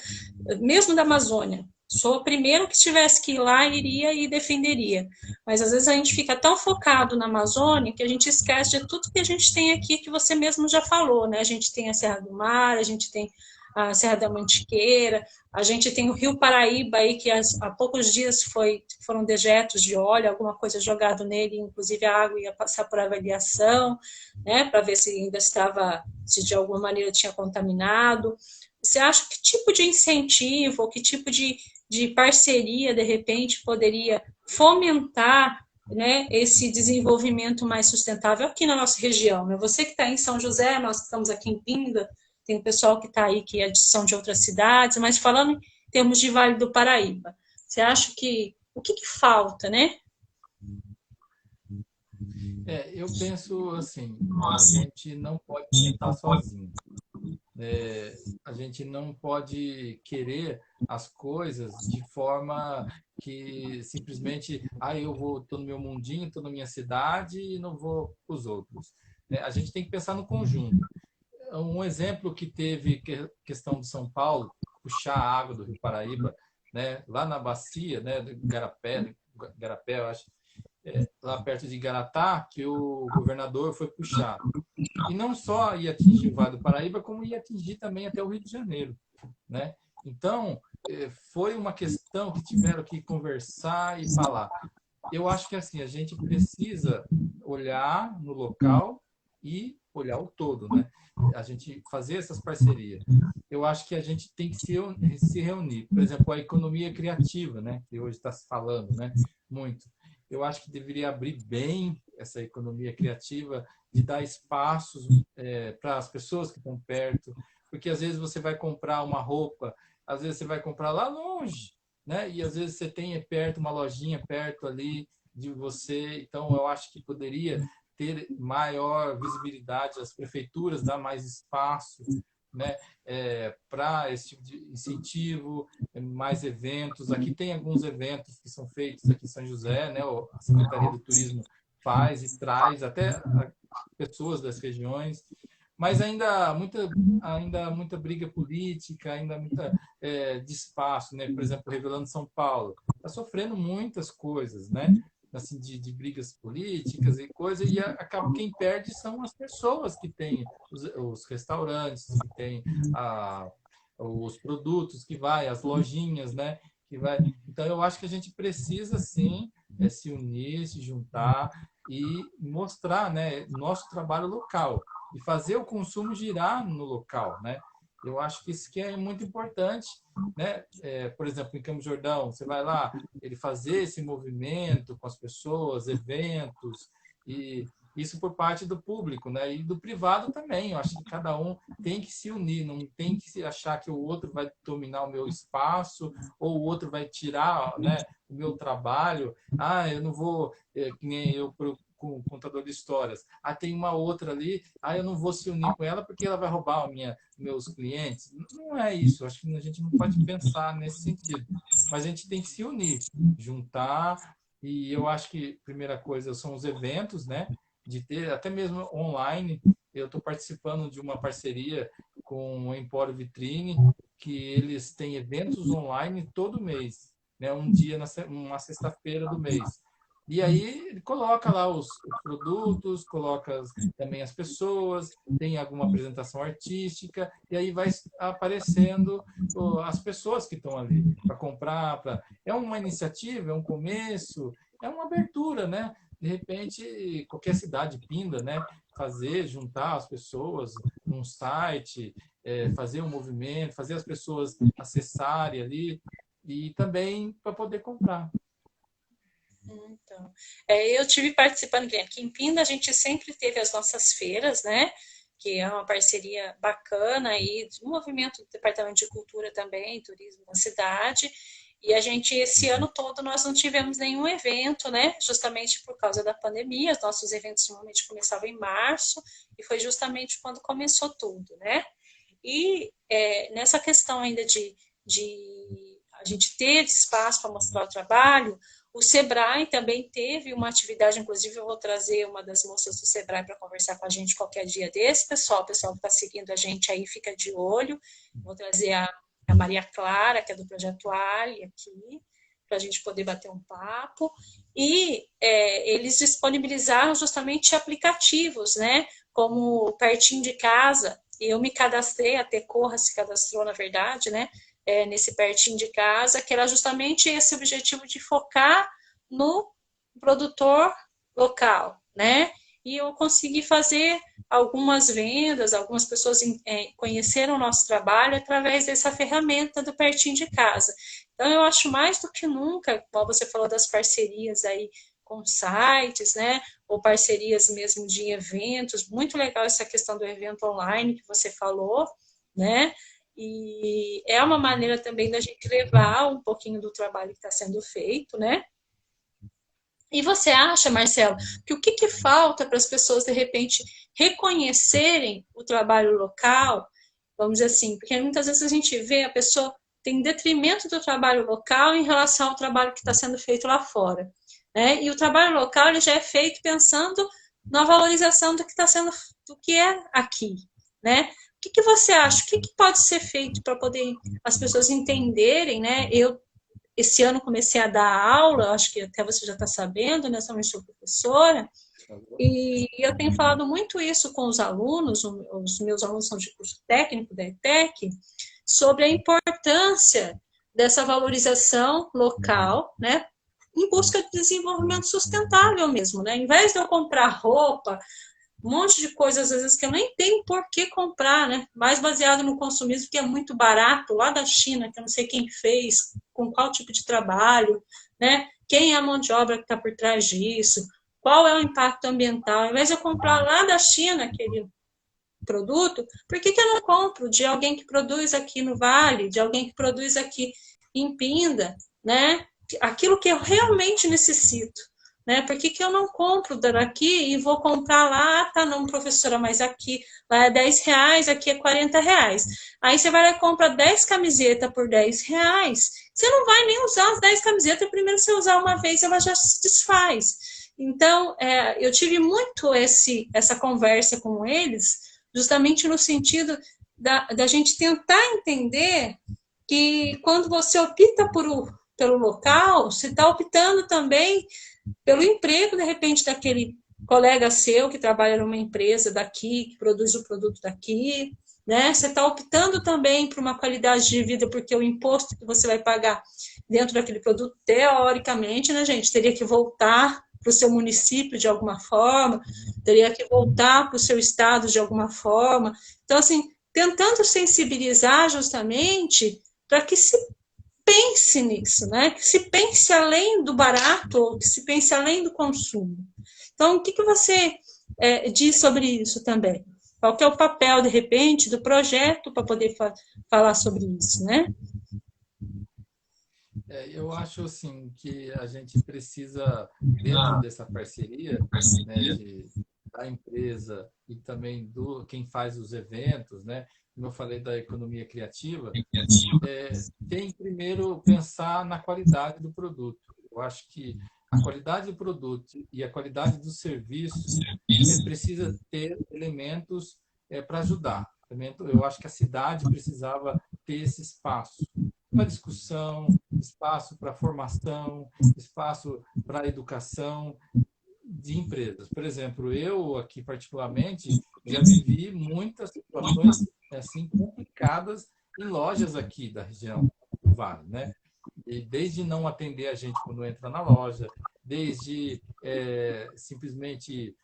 mesmo da Amazônia, sou o primeiro que tivesse que ir lá, iria e defenderia. Mas às vezes a gente fica tão focado na Amazônia que a gente esquece de tudo que a gente tem aqui, que você mesmo já falou, né? A gente tem a Serra do Mar, a gente tem a Serra da Mantiqueira, a gente tem o Rio Paraíba aí, que há poucos dias foram dejetos de óleo, alguma coisa jogado nele, inclusive a água ia passar por avaliação, né, para ver se ainda estava, se de alguma maneira tinha contaminado. Você acha que tipo de incentivo, ou que tipo de parceria, de repente, poderia fomentar, né, esse desenvolvimento mais sustentável aqui na nossa região? Né? Você que está em São José, nós que estamos aqui em Pinda, tem o pessoal que está aí que são de outras cidades, mas falando em termos de Vale do Paraíba, você acha que o que falta, né? Eu penso assim, a gente não pode tentar sozinho. A gente não pode querer as coisas de forma que simplesmente, eu tô no meu mundinho, tô na minha cidade e não vou para os outros. A gente tem que pensar no conjunto. Um exemplo que teve questão de São Paulo, puxar a água do Rio Paraíba, né, lá na bacia, né, do Garapé, eu acho, lá perto de Garatá, que o governador foi puxar. E não só ia atingir o Vale do Paraíba, como ia atingir também até o Rio de Janeiro, né? Então, foi uma questão que tiveram que conversar e falar. Eu acho que assim, a gente precisa olhar no local e olhar o todo, né? A gente fazer essas parcerias. Eu acho que a gente tem que se reunir. Por exemplo, a economia criativa, né? Que hoje está se falando, né? Muito. Eu acho que deveria abrir bem essa economia criativa, de dar espaços para as pessoas que estão perto, porque às vezes você vai comprar uma roupa, às vezes você vai comprar lá longe, né? E às vezes você tem perto uma lojinha perto ali de você. Então eu acho que poderia ter maior visibilidade, as prefeituras dar mais espaço, né? Para esse tipo de incentivo, mais eventos. Aqui tem alguns eventos que são feitos aqui em São José, né? A Secretaria do Turismo faz e traz até pessoas das regiões, mas ainda muita briga política, ainda muita de espaço, né? Por exemplo, Revelando São Paulo está sofrendo muitas coisas, né? Assim, de brigas políticas e coisa, e acaba quem perde são as pessoas que têm os restaurantes, que têm os produtos que vai, as lojinhas, né? Que vai. Então, eu acho que a gente precisa, sim, se unir, se juntar e mostrar, né, nosso trabalho local e fazer o consumo girar no local, né? Eu acho que isso que é muito importante, né? Por exemplo, em Campos do Jordão, você vai lá, ele fazer esse movimento com as pessoas, eventos, e isso por parte do público, né? E do privado também. Eu acho que cada um tem que se unir, não tem que se achar que o outro vai dominar o meu espaço ou o outro vai tirar, né, o meu trabalho. Ah, eu não vou, que nem eu com o contador de histórias. Ah, tem uma outra ali, ah, eu não vou se unir com ela porque ela vai roubar meus clientes. Não é isso, acho que a gente não pode pensar nesse sentido. Mas a gente tem que se unir, juntar, e eu acho que a primeira coisa são os eventos, né? De ter, até mesmo online, eu estou participando de uma parceria com o Empório Vitrine, que eles têm eventos online todo mês, né? Um dia, uma sexta-feira do mês. E aí ele coloca lá os produtos, coloca também as pessoas, tem alguma apresentação artística, e aí vai aparecendo as pessoas que estão ali para comprar. É uma iniciativa, é um começo, é uma abertura, né? De repente, qualquer cidade pinda, né? Fazer, juntar as pessoas num site, fazer um movimento, fazer as pessoas acessarem ali e também para poder comprar. Então, eu tive participando aqui em Pinda, a gente sempre teve as nossas feiras, né? Que é uma parceria bacana aí, do movimento do Departamento de Cultura também, turismo da cidade. E a gente, esse ano todo, nós não tivemos nenhum evento, né? Justamente por causa da pandemia. Os nossos eventos normalmente começavam em março, e foi justamente quando começou tudo, né? E nessa questão ainda de a gente ter espaço para mostrar o trabalho, o Sebrae também teve uma atividade, inclusive eu vou trazer uma das moças do Sebrae para conversar com a gente qualquer dia desse, pessoal. O pessoal que está seguindo a gente aí fica de olho. Vou trazer a Maria Clara, que é do Projeto Ali, aqui, para a gente poder bater um papo. E eles disponibilizaram justamente aplicativos, né? Como Pertinho de Casa. Eu me cadastrei, a Tecorra se cadastrou, na verdade, né? Nesse Pertinho de Casa, que era justamente esse objetivo de focar no produtor local, né? E eu consegui fazer algumas vendas, algumas pessoas conheceram o nosso trabalho através dessa ferramenta do Pertinho de Casa. Então, eu acho mais do que nunca, como você falou das parcerias aí com sites, né? Ou parcerias mesmo de eventos, muito legal essa questão do evento online que você falou, né? E é uma maneira também da gente levar um pouquinho do trabalho que está sendo feito, né? E você acha, Marcelo, que o que falta para as pessoas, de repente, reconhecerem o trabalho local, vamos dizer assim, porque muitas vezes a gente vê a pessoa tem detrimento do trabalho local em relação ao trabalho que está sendo feito lá fora, né? E o trabalho local ele já é feito pensando na valorização do que está sendo, do que é aqui, né? O que você acha? O que pode ser feito para poder as pessoas entenderem, né? Eu esse ano comecei a dar aula, acho que até você já está sabendo, né? Também sou professora, e eu tenho falado muito isso com os alunos, os meus alunos são de curso técnico da ETEC, sobre a importância dessa valorização local, né? Em busca de desenvolvimento sustentável mesmo, né? Em vez de eu comprar roupa, um monte de coisas, às vezes, que eu nem tenho por que comprar, né? Mais baseado no consumismo, que é muito barato, lá da China, que eu não sei quem fez, com qual tipo de trabalho, né? Quem é a mão de obra que está por trás disso, qual é o impacto ambiental. Ao invés de eu comprar lá da China aquele produto, por que eu não compro de alguém que produz aqui no Vale, de alguém que produz aqui em Pinda, né? Aquilo que eu realmente necessito. Né? Por que eu não compro daqui e vou comprar lá? Tá, não, professora, mas aqui lá é R$ 10, aqui é R$ 40. Aí você vai lá e compra 10 camisetas por R$ 10. Você não vai nem usar as 10 camisetas, primeiro você usar uma vez, ela já se desfaz. Então, eu tive muito essa conversa com eles, justamente no sentido da gente tentar entender que quando você opta pelo local, você está optando também pelo emprego, de repente, daquele colega seu que trabalha numa empresa daqui, que produz o produto daqui, né? Você está optando também por uma qualidade de vida, porque o imposto que você vai pagar dentro daquele produto, teoricamente, né, gente, teria que voltar para o seu município de alguma forma, teria que voltar para o seu estado de alguma forma. Então, assim, tentando sensibilizar justamente para que se pense nisso, né? Que se pense além do barato, ou que se pense além do consumo. Então, o que, que você diz sobre isso também? Qual que é o papel, de repente, do projeto para poder falar sobre isso, né? Eu acho assim que a gente precisa, dentro dessa parceria, né, da empresa e também do quem faz os eventos, né, como eu falei da economia criativa, tem primeiro pensar na qualidade do produto. Eu acho que a qualidade do produto e a qualidade do serviço precisa ter elementos para ajudar. Eu acho que a cidade precisava ter esse espaço para discussão, espaço para formação, espaço para educação de empresas. Por exemplo, eu aqui particularmente já vivi muitas situações assim complicadas em lojas aqui da região do Vale, né? E desde não atender a gente quando entra na loja, desde simplesmente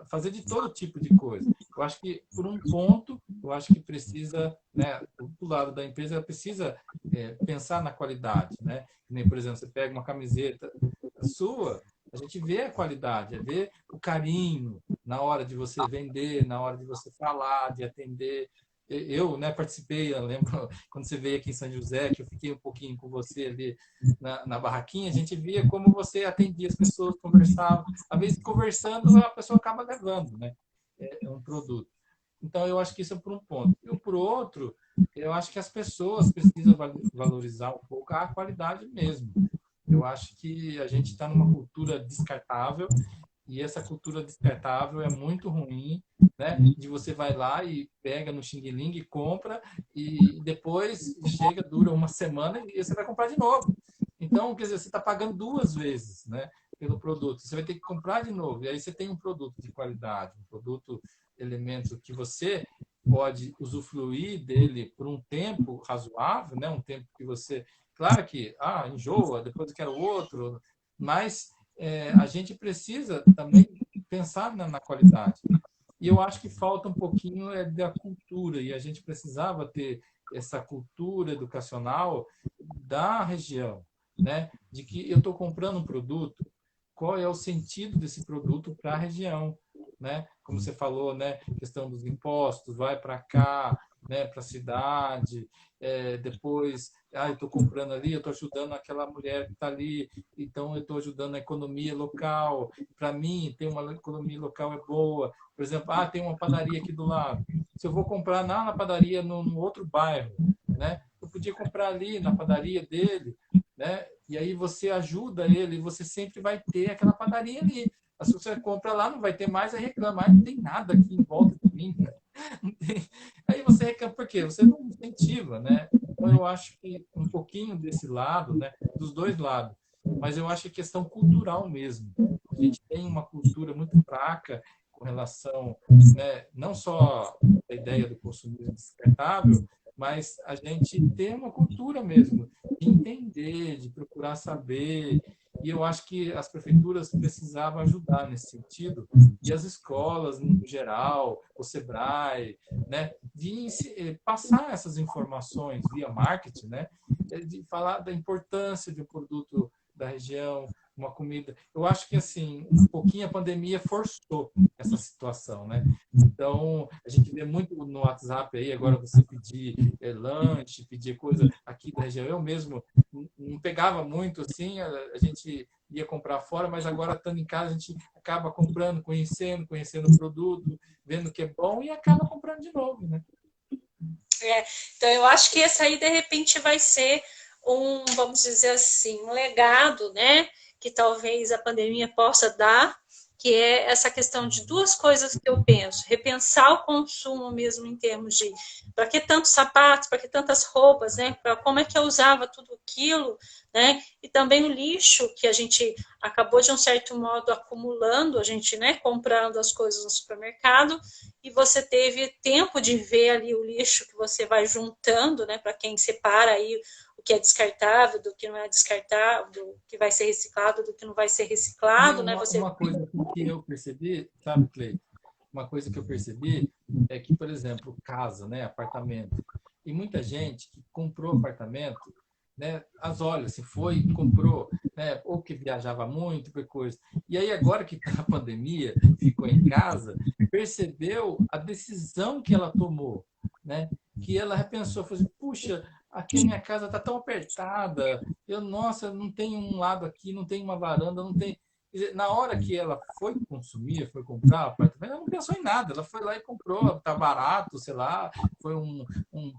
fazer de todo tipo de coisa. Eu acho que, por um ponto, eu acho que precisa, né, do lado da empresa, ela precisa pensar na qualidade, né? Nem, por exemplo, você pega uma camiseta sua, a gente vê a qualidade, vê o carinho na hora de você vender, na hora de você falar, de atender. Eu, né, participei, eu lembro quando você veio aqui em São José, que eu fiquei um pouquinho com você ali na barraquinha, a gente via como você atendia as pessoas, conversava. Às vezes, conversando, a pessoa acaba levando, né? Um produto. Então, eu acho que isso é por um ponto. E por outro, eu acho que as pessoas precisam valorizar um pouco a qualidade mesmo. Eu acho que a gente está numa cultura descartável e essa cultura descartável é muito ruim, né? De você vai lá e pega no Xing Ling, compra e depois chega, dura uma semana e você vai comprar de novo. Então, quer dizer, você está pagando duas vezes, né? Pelo produto. Você vai ter que comprar de novo. E aí você tem um produto de qualidade, um produto, elemento que você pode usufruir dele por um tempo razoável, né? Um tempo que você, claro que, enjoa, depois eu quero outro, mas a gente precisa também pensar na qualidade. E eu acho que falta um pouquinho da cultura, e a gente precisava ter essa cultura educacional da região, né? De que eu estou comprando um produto, qual é o sentido desse produto para a região, né? Como você falou, né? Questão dos impostos, vai para cá, né? Para a cidade, depois, eu estou comprando ali, eu estou ajudando aquela mulher que está ali, então eu estou ajudando a economia local. Para mim, ter uma economia local é boa. Por exemplo, tem uma padaria aqui do lado. Se eu vou comprar na padaria no outro bairro, né? Eu podia comprar ali na padaria dele, né? E aí você ajuda ele, você sempre vai ter aquela padaria ali. Se você compra lá, não vai ter mais, aí reclama, não tem nada aqui em volta de mim. Né? Aí você reclama, por quê? Você não incentiva, né? Então eu acho que um pouquinho desse lado, né? Dos dois lados. Mas eu acho que é questão cultural mesmo. A gente tem uma cultura muito fraca com relação, né? Não só a ideia do consumismo descartável, mas a gente tem uma cultura mesmo de entender, de procurar saber. E eu acho que as prefeituras precisavam ajudar nesse sentido, e as escolas, no geral, o SEBRAE, né, de passar essas informações via marketing, né, de falar da importância de um produto da região, uma comida. Eu acho que, assim, um pouquinho a pandemia forçou essa situação, né? Então, a gente vê muito no WhatsApp aí, agora você pedir lanche, pedir coisa aqui da região. Eu mesmo não pegava muito, assim, a gente ia comprar fora, mas agora, estando em casa, a gente acaba comprando, conhecendo o produto, vendo que é bom e acaba comprando de novo, né? Então, eu acho que esse aí, de repente, vai ser vamos dizer assim, um legado, né? Que talvez a pandemia possa dar, que é essa questão de duas coisas que eu penso: repensar o consumo mesmo em termos de para que tantos sapatos, para que tantas roupas, né? Para como é que eu usava tudo aquilo, né? E também o lixo que a gente acabou de um certo modo acumulando, a gente, né, comprando as coisas no supermercado, e você teve tempo de ver ali o lixo que você vai juntando, né, para quem separa aí o que é descartável, do que não é descartável, do que vai ser reciclado, do que não vai ser E reciclado, né? Você uma coisa que eu percebi, sabe, Cleide? Uma coisa que eu percebi é que, por exemplo, casa, né, apartamento. E muita gente que comprou apartamento, né, as olhas, se foi, comprou, né, ou que viajava muito, por coisa. E aí, agora que está a pandemia, ficou em casa, percebeu a decisão que ela tomou, né? Que ela repensou, falou assim, puxa, aqui a minha casa está tão apertada, eu, nossa, não tem um lado aqui, não tem uma varanda, não tem. Quer dizer, na hora que ela foi consumir, foi comprar apartamento, ela não pensou em nada, ela foi lá e comprou, tá barato, sei lá, foi um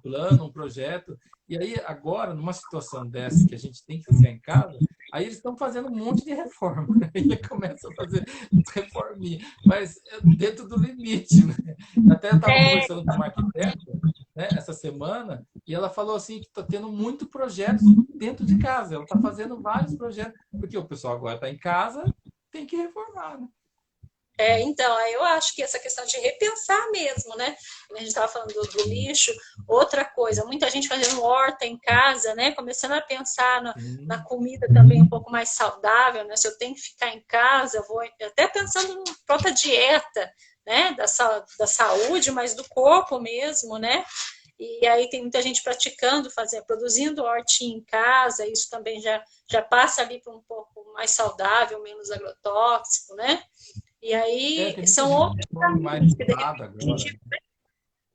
plano, um projeto. E aí, agora, numa situação dessa, que a gente tem que ficar em casa, aí eles estão fazendo um monte de reforma. Aí começa a fazer reforminha, mas dentro do limite. Né? Até eu estava é, conversando com uma arquiteta, né, essa semana, e ela falou assim que está tendo muito projetos dentro de casa. Ela está fazendo vários projetos, porque o pessoal agora está em casa, tem que reformar, né? então, eu acho que essa questão de repensar mesmo, né? A gente estava falando do lixo, outra coisa, muita gente fazendo horta em casa, né? Começando a pensar na Sim, comida também um pouco mais saudável, né? Se eu tenho que ficar em casa, eu vou até pensando na própria dieta, né? Da saúde, mas do corpo mesmo, né? E aí tem muita gente praticando, produzindo hortinha em casa, isso também já passa ali para um pouco mais saudável, menos agrotóxico, né? E aí tem muita são gente outros que come mais caminhos que de salada agora.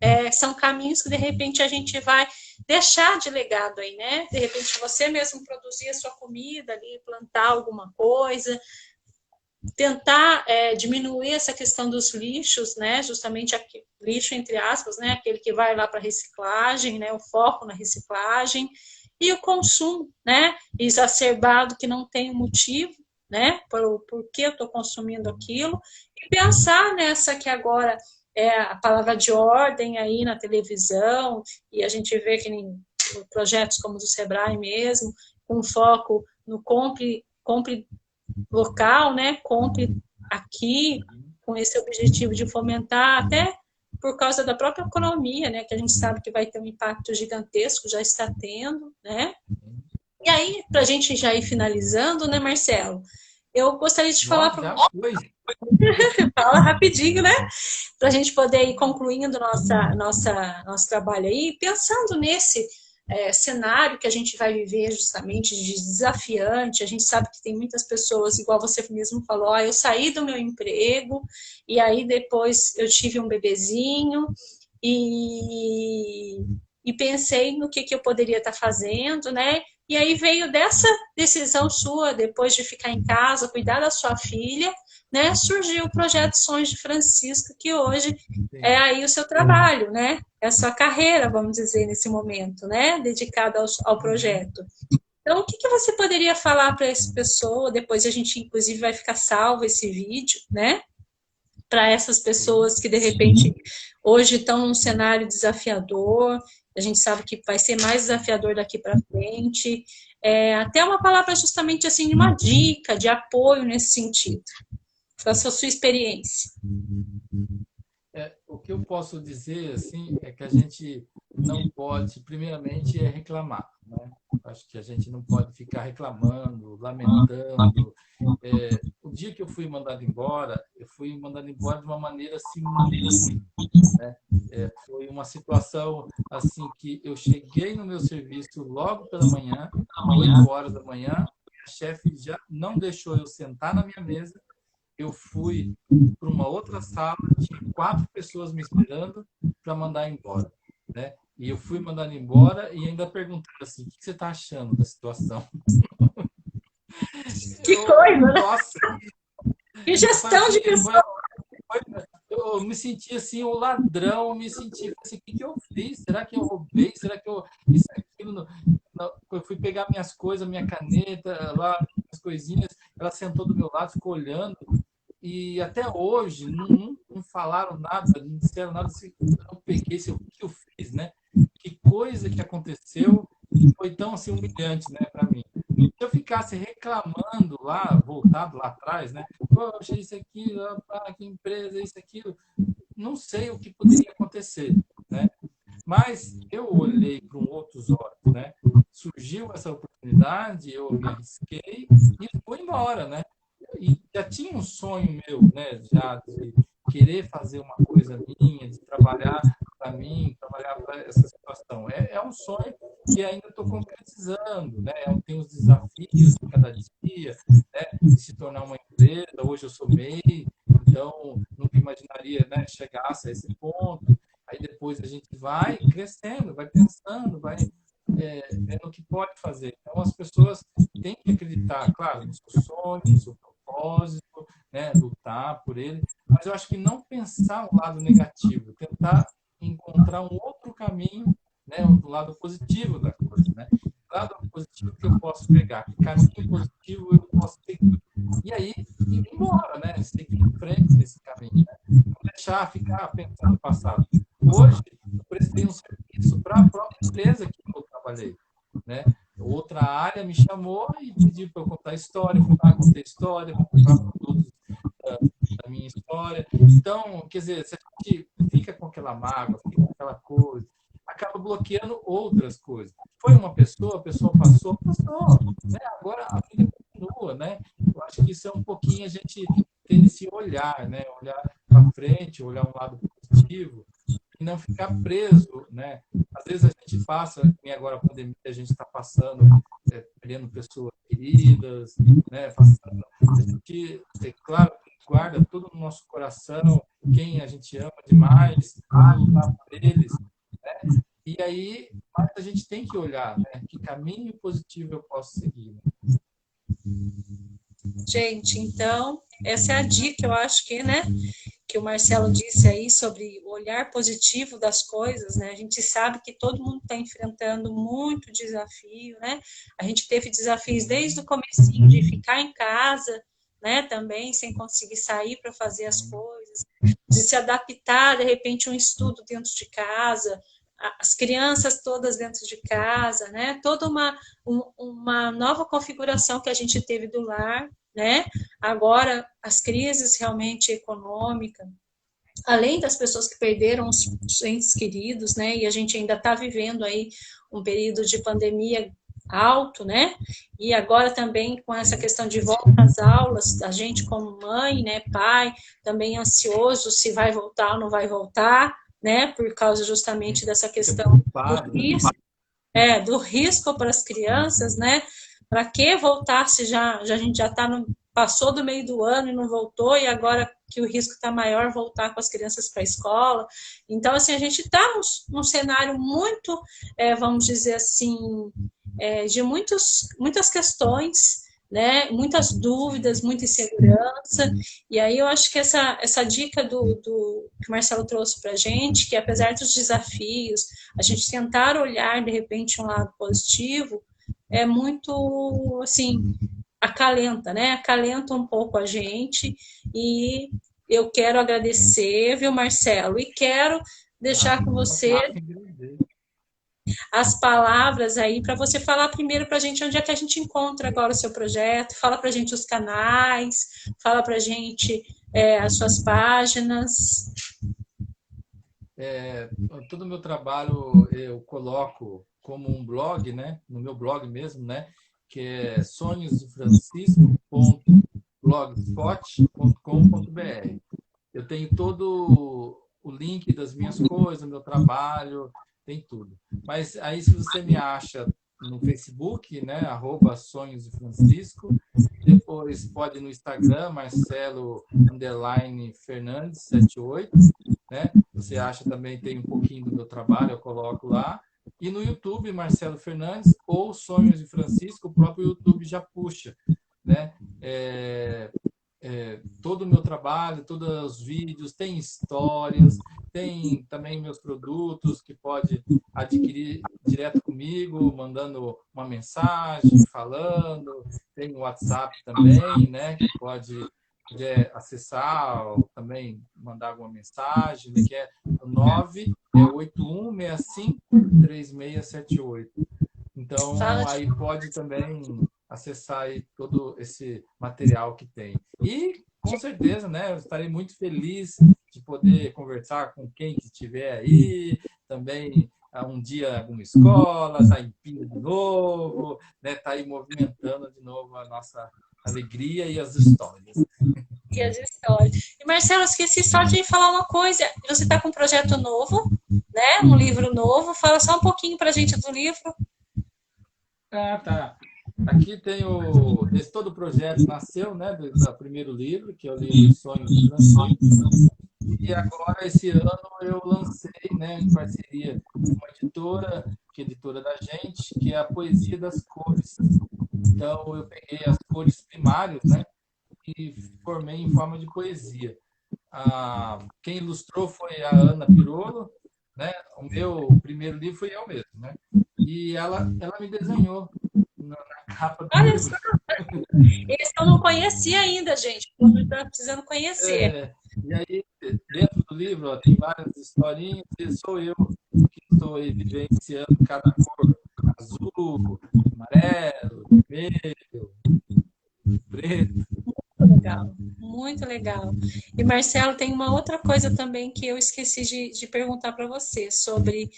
repente são caminhos que de repente a gente vai deixar de legado aí, né? De repente você mesmo produzir a sua comida ali, plantar alguma coisa, tentar diminuir essa questão dos lixos, né? Justamente aqui, lixo entre aspas, né? Aquele que vai lá para reciclagem, né? O foco na reciclagem e o consumo, né? Exacerbado que não tem motivo, né? Por que eu estou consumindo aquilo e pensar nessa que agora é a palavra de ordem aí na televisão e a gente vê que em projetos como o do Sebrae mesmo, com foco no compre local, né? Compre aqui, com esse objetivo de fomentar, até por causa da própria economia, né? Que a gente sabe que vai ter um impacto gigantesco, já está tendo, né? E aí, para a gente já ir finalizando, né, Marcelo? Eu gostaria de falar Nossa, para já você, foi. fala rapidinho, né? Para a gente poder ir concluindo nosso trabalho aí, pensando nesse cenário que a gente vai viver justamente de desafiante. A gente sabe que tem muitas pessoas, igual você mesmo falou, eu saí do meu emprego e aí depois eu tive um bebezinho e, e pensei no que eu poderia estar fazendo, né? E aí veio dessa decisão sua, depois de ficar em casa, cuidar da sua filha, né? Surgiu o projeto Sonhos de Francisco, que hoje é Sim. aí o seu trabalho, né? É a sua carreira, vamos dizer, nesse momento, né? Dedicada ao Uhum. projeto. Então, o que você poderia falar para essa pessoa? Depois a gente, inclusive, vai ficar salvo esse vídeo, né? Para essas Sim. pessoas que, de repente, hoje estão num cenário desafiador, a gente sabe que vai ser mais desafiador daqui para frente. Até uma palavra justamente assim, de uma dica, de apoio nesse sentido. Faça a sua experiência. O que eu posso dizer assim é que a gente não pode, primeiramente, é reclamar, né? Acho que a gente não pode ficar reclamando, lamentando. O dia que eu fui mandado embora, eu fui mandado embora de uma maneira assim muito ruim, né? Foi uma situação assim que eu cheguei no meu serviço logo pela manhã, 8 horas da manhã, a chefe já não deixou eu sentar na minha mesa, eu fui para uma outra sala, tinha 4 pessoas me esperando para mandar embora, né? E eu fui mandado embora e ainda perguntaram assim, o que você está achando da situação? Que coisa, né? Nossa, Que eu falei gestão assim, de pessoa. eu me senti assim, o ladrão, me senti assim, o que que eu fiz? Será que eu roubei? Será que eu isso aquilo? Eu fui pegar minhas coisas, minha caneta, lá, as coisinhas, ela sentou do meu lado, ficou olhando. e até hoje não falaram nada, não disseram nada se eu peguei, se o que eu fiz, né? Que coisa que aconteceu que foi tão assim humilhante, né, para mim. Se eu ficasse reclamando lá, voltado lá atrás, né? Poxa, isso aqui, que empresa, isso aquilo, não sei o que poderia acontecer, né? Mas eu olhei para outros olhos, né? Surgiu essa oportunidade, eu me arrisquei e fui embora, né? E já tinha um sonho meu, né? Já de querer fazer uma coisa minha, de trabalhar para mim, trabalhar para essa situação. É um sonho que ainda estou concretizando, né? Tem os desafios de cada dia, né? De se tornar uma empresa. Hoje eu sou MEI, então nunca imaginaria, né, chegasse a esse ponto. Aí depois a gente vai crescendo, vai pensando, vai vendo o que pode fazer. Então as pessoas têm que acreditar, claro, no seu sonho, no seu propósito, né, lutar por ele, mas eu acho que não pensar o lado negativo, tentar encontrar um outro caminho, né, o lado positivo da coisa, né? O lado positivo que eu posso pegar, que caminho positivo eu posso seguir. E aí, ir embora, né? Seguir em frente nesse caminho, né? Não deixar ficar pensando no passado. Hoje, eu prestei um serviço para a própria empresa que eu trabalhei, né? Outra área me chamou e pediu para eu contar história, fui lá, contei história, vou comprar produtos da minha história. Então, quer dizer, se a gente fica com aquela mágoa, fica com aquela coisa, acaba bloqueando outras coisas. Foi uma pessoa, a pessoa passou, né? Agora a vida continua, né? Eu acho que isso é um pouquinho a gente ter esse olhar, né? Olhar para frente, olhar um lado positivo e não ficar preso, né? Às vezes a gente passa, e agora a pandemia a gente está passando, perdendo pessoas queridas, né? Passando, a gente, claro, guarda tudo no nosso coração, quem a gente ama demais, vamos lutar por eles, né? E aí, mas a gente tem que olhar, né? Que caminho positivo eu posso seguir, né? Gente, então, essa é a dica, eu acho que, né, que o Marcelo disse aí sobre o olhar positivo das coisas, né? A gente sabe que todo mundo está enfrentando muito desafio, né? A gente teve desafios desde o comecinho de ficar em casa, né, também sem conseguir sair para fazer as coisas, de se adaptar de repente a um estudo dentro de casa, as crianças todas dentro de casa, né? Toda uma nova configuração que a gente teve do lar, né? Agora, as crises realmente econômicas, além das pessoas que perderam os entes queridos, né? E a gente ainda está vivendo aí um período de pandemia alto, né? E agora também com essa questão de volta às aulas, a gente como mãe, né, pai, também ansioso se vai voltar ou não vai voltar, né? Por causa justamente dessa questão do risco, do risco para as crianças, né? Para que voltar se já a gente já está passou do meio do ano e não voltou, e agora que o risco está maior, voltar com as crianças para a escola. Então, assim, a gente está num cenário muito, vamos dizer assim, de muitas questões, né? Muitas dúvidas, muita insegurança. E aí eu acho que essa dica que o Marcelo trouxe para a gente, que apesar dos desafios, a gente tentar olhar, de repente, um lado positivo, é muito, assim, acalenta, né? Acalenta um pouco a gente e eu quero agradecer, viu, Marcelo? E quero deixar com você as palavras aí para você falar primeiro para a gente onde é que a gente encontra agora o seu projeto, fala para a gente os canais, fala para a gente as suas páginas. Todo o meu trabalho eu coloco como um blog, né? No meu blog mesmo, né? Que é sonhosdefrancisco.blogspot.com.br. Eu tenho todo o link das minhas coisas, do meu trabalho, tem tudo. Mas aí se você me acha no Facebook, né, @sonhos de Francisco, depois pode no Instagram, Marcelo_Fernandes 78, né? Você acha também, tem um pouquinho do meu trabalho, eu coloco lá. E no YouTube, Marcelo Fernandes ou Sonhos de Francisco, o próprio YouTube já puxa, né? Todo o meu trabalho, todos os vídeos, tem histórias, tem também meus produtos que pode adquirir direto comigo, mandando uma mensagem, falando, tem o WhatsApp também, né, que pode puder acessar, ou também mandar alguma mensagem, né, que é o 981653678. Então, Fala de... aí pode também acessar aí todo esse material que tem. E, com certeza, né, eu estarei muito feliz de poder conversar com quem estiver aí, também um dia em alguma escola, tá em Pina de novo, né, tá aí movimentando de novo a nossa alegria e as histórias. E as histórias. E, Marcelo, esqueci só de falar uma coisa. Você está com um projeto novo, né? Um livro novo. Fala só um pouquinho para a gente do livro. Ah, tá. Aqui tem esse todo o projeto nasceu, né, do primeiro livro, que é o livro Sonhos de Francisco. E agora, esse ano, eu lancei, né, em parceria com uma editora, que é editora da gente, que é a Poesia das Cores. Então, eu peguei as cores primárias, né, e formei em forma de poesia. Quem ilustrou foi a Ana Pirolo, né? O meu primeiro livro foi eu mesmo, né? E ela me desenhou na capa do Olha livro. só. Esse eu não conhecia ainda, gente. Eu estou precisando conhecer. E aí, dentro do livro, ó, tem várias historinhas, e sou eu que estou vivenciando cada cor: azul, amarelo, vermelho, preto. Legal, muito legal. E Marcelo, tem uma outra coisa também que eu esqueci de perguntar para você sobre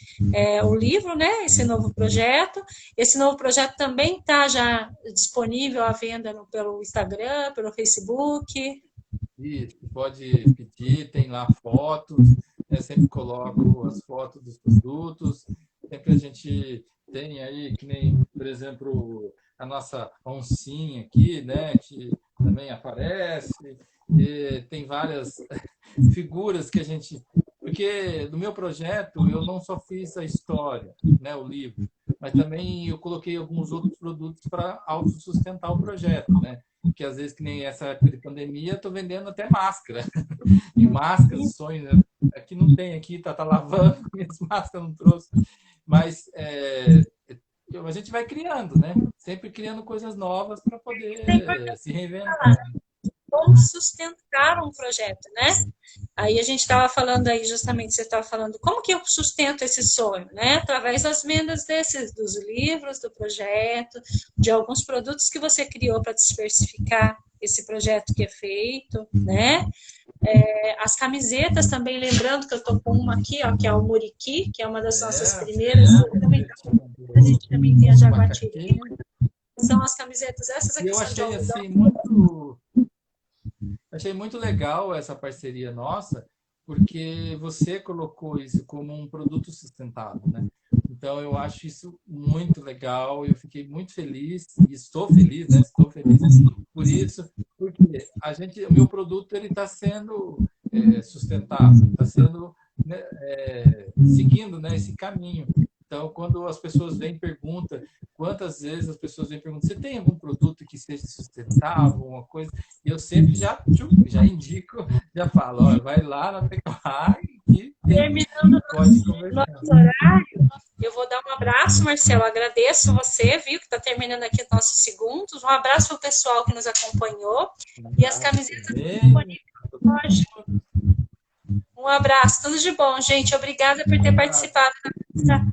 o livro, né? Esse novo projeto. Esse novo projeto também está já disponível à venda pelo Instagram, pelo Facebook. Isso, pode pedir, tem lá fotos, né? Sempre coloco as fotos dos produtos, sempre a gente tem aí, que nem, por exemplo, a nossa oncinha aqui, né, que também aparece, e tem várias figuras que a gente... Porque no meu projeto eu não só fiz a história, né, o livro, mas também eu coloquei alguns outros produtos para autossustentar o projeto, né? Que às vezes, que nem essa época de pandemia, estou vendendo até máscara. E máscaras, sonhos, né? Aqui não tem, aqui tá lavando, minhas máscaras não trouxe. Mas a gente vai criando, né? Sempre criando coisas novas para poder se reinventar. Como sustentar um projeto, né? Aí a gente estava falando aí, justamente, você estava falando, como que eu sustento esse sonho, né? Através das vendas dos livros, do projeto, de alguns produtos que você criou para diversificar esse projeto que é feito, né? As camisetas também, lembrando que eu estou com uma aqui, ó, que é o Muriqui, que é uma das nossas primeiras, a gente também tem a Jaguatiri, são as camisetas, essas E aqui eu são de achei algodão. assim achei muito legal essa parceria nossa, porque você colocou isso como um produto sustentável, né? Então eu acho isso muito legal, eu fiquei muito feliz e estou feliz, né? Estou feliz por isso, porque o meu produto ele está sendo sustentável, está sendo, né, seguindo, né, esse caminho. Então, quando as pessoas vêm e perguntam, quantas vezes as pessoas vêm e perguntam, você tem algum produto que seja sustentável, alguma coisa? E eu sempre já indico, já falo, ó, vai lá na Pecuária e Terminando pode conversar. nosso horário, eu vou dar um abraço, Marcelo. Agradeço você, viu, que está terminando aqui os nossos segundos. Um abraço para o pessoal que nos acompanhou. E as camisetas disponíveis hoje. Um abraço, tudo de bom, gente. Obrigada por ter participado da